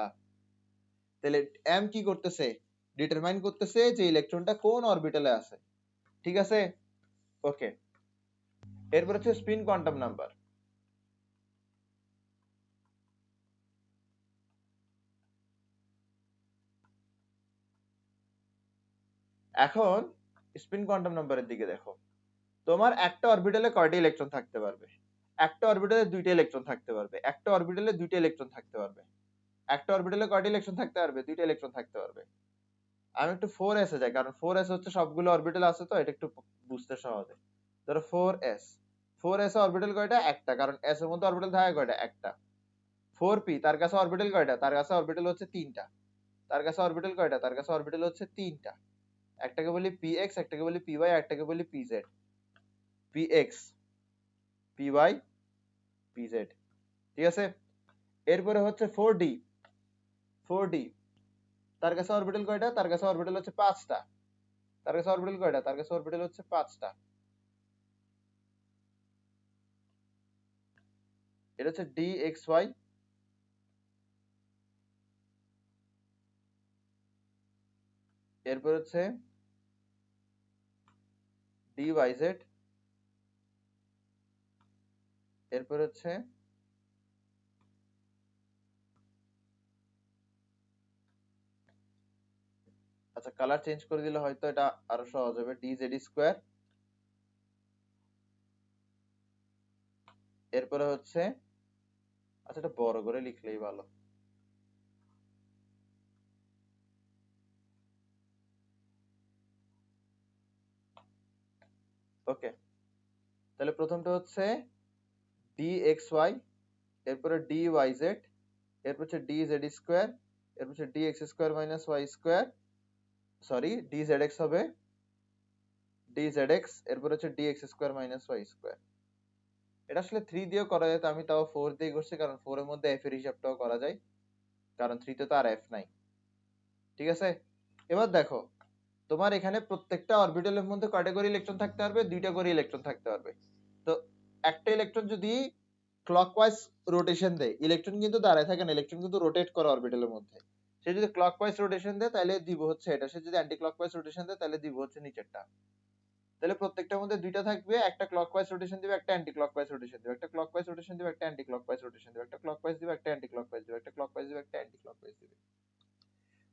তাহলে m কি করতেছে, ডিটারমাইন করতেছে যে ইলেকট্রনটা কোন অরবিটালে আছে। ঠিক আছে? ওকে, এরপর হচ্ছে স্পিন কোয়ান্টাম নাম্বার। এখন স্পিন কোয়ান্টাম নাম্বারের দিকে দেখো। তোমার একটা অরবিটালে কয়টা ইলেকট্রন থাকতে পারবে? একটা অরবিটালে দুইটা ইলেকট্রন থাকতে পারবে, একটা অরবিটালে দুইটা ইলেকট্রন থাকতে পারবে। একটা অরবিটালে কয়টা ইলেকট্রন থাকতে পারবে? দুইটা ইলেকট্রন থাকতে পারবে। আমি একটু 4s এ যাই, কারণ 4s হচ্ছে সবগুলো অরবিটাল আছে, তো এটা একটু বুঝতে সহজ। ধরো 4s, 4s এ অরবিটাল কয়টা? একটা, কারণ s এর মধ্যে অরবিটাল থাকে কয়টা? একটা। 4p, তার কাছে অরবিটাল কয়টা? তার কাছে অরবিটাল হচ্ছে তিনটা। তার কাছে অরবিটাল কয়টা? তার কাছে অরবিটাল হচ্ছে 3টা। একটাকে বলি px, একটাকে বলি py, একটাকে বলি pz। px, py, pz, ঠিক আছে? এরপরে হচ্ছে 4d। 4d, তার কাছে অরবিটাল কয়টা? তার কাছে অরবিটাল হচ্ছে 5টা। তার কাছে অরবিটাল কয়টা? তার কাছে অরবিটাল হচ্ছে 5টা। এটা হচ্ছে dxy। এরপর হচ্ছে dyz। এরপর হচ্ছে আচ্ছা, কালার চেঞ্জ করে দিলে হয়তো এটা আরো সহজ হবে, dz স্কোয়ার। এরপরে হচ্ছে, আচ্ছা এটা বড় করে লিখলেই ভালো। ওকে, তাহলে প্রথমটা হচ্ছে dxy, এরপরে dyz, এরপর হচ্ছে dz স্কোয়ার, এরপর হচ্ছে dx square minus y square, sorry dzx হবে dzx, এরপর হচ্ছে dx square minus y square. এটা আসলে 3 দিয়েও করা যেত, আমি তাও 4 দিয়ে করছি কারণ 4 এর মধ্যে f এর হিসাবটাও করা যায়, কারণ 3 তে তো আর f নাই। ঠিক আছে, এবার দেখো তোমার এখানে প্রত্যেকটা অরবিটালের মধ্যে কয়টা করে ইলেকট্রন থাকতে পারবে? 2টা করে ইলেকট্রন থাকতে পারবে। তো একটা ইলেকট্রন যদি ক্লকওয়াইজ রোটেশন দেয়, ইলেকট্রন কিন্তু দাঁড়ায় থাকে না, ইলেকট্রন কিন্তু রোটেট করে অরবিটালের মধ্যে। সে যদি ক্লকওয়াইজ রোটেশন দেয় তাহলে দিব হচ্ছে এটা, সে যদি অ্যান্টি ক্লকওয়াইজ রোটেশন দেয় তাহলে দিব হচ্ছে নিচেরটা। তাহলে প্রত্যেকটার মধ্যে 2টা থাকবে, একটা ক্লকওয়াইজ রোটেশন দিবে, একটা অ্যান্টি ক্লকওয়াইজ রোটেশন দিবে, একটা ক্লকওয়াইজ রোটেশন দিবে, একটা অ্যান্টি ক্লকওয়াইজ রোটেশন দিবে, একটা ক্লকওয়াইজ দিবে, একটা অ্যান্টি ক্লকওয়াইজ দিবে, একটা ক্লকওয়াইজ দিবে, একটা অ্যান্টি ক্লকওয়াইজ দিবে।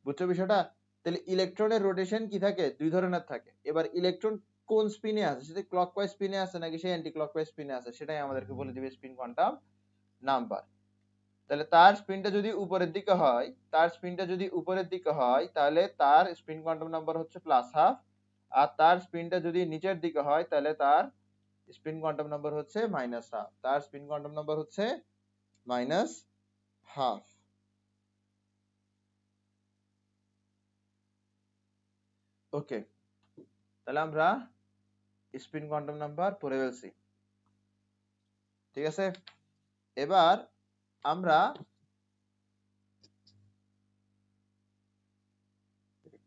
বুঝছো বিষয়টা? তাহলে ইলেকট্রনের রোটেশন কি থাকে? দুই ধরনের থাকে। এবার ইলেকট্রন কোন স্পিনে আছে, সেটা ক্লকওয়াইজ স্পিনে আছে নাকি সে অ্যান্টি ক্লকওয়াইজ স্পিনে আছে, সেটাই আমাদেরকে বলে দিবে স্পিন কোয়ান্টাম নাম্বার। তাহলে তার স্পিনটা যদি উপরের দিকে হয়, তার স্পিনটা যদি উপরের দিকে হয় তাহলে তার স্পিন কোয়ান্টাম নাম্বার হচ্ছে প্লাস হাফ। আর তার স্পিনটা যদি নিচের দিকে হয় তাহলে তার স্পিন কোয়ান্টাম নাম্বার হচ্ছে মাইনাস হাফ। তার স্পিন কোয়ান্টাম নাম্বার হচ্ছে মাইনাস হাফ। ওকে, তাহলে আমরা স্পিন কোয়ান্টাম নাম্বার পড়ে ফেলছি। ঠিক আছে, এবার আমরা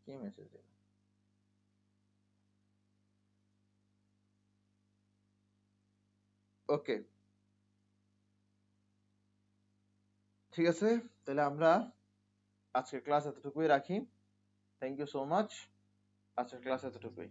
কি মেসেজ দিলাম? ওকে, ঠিক আছে, তাহলে আমরা আজকের ক্লাস এতটুকুই রাখি। Thank you so much. আজকের ক্লাস এতটুকুই।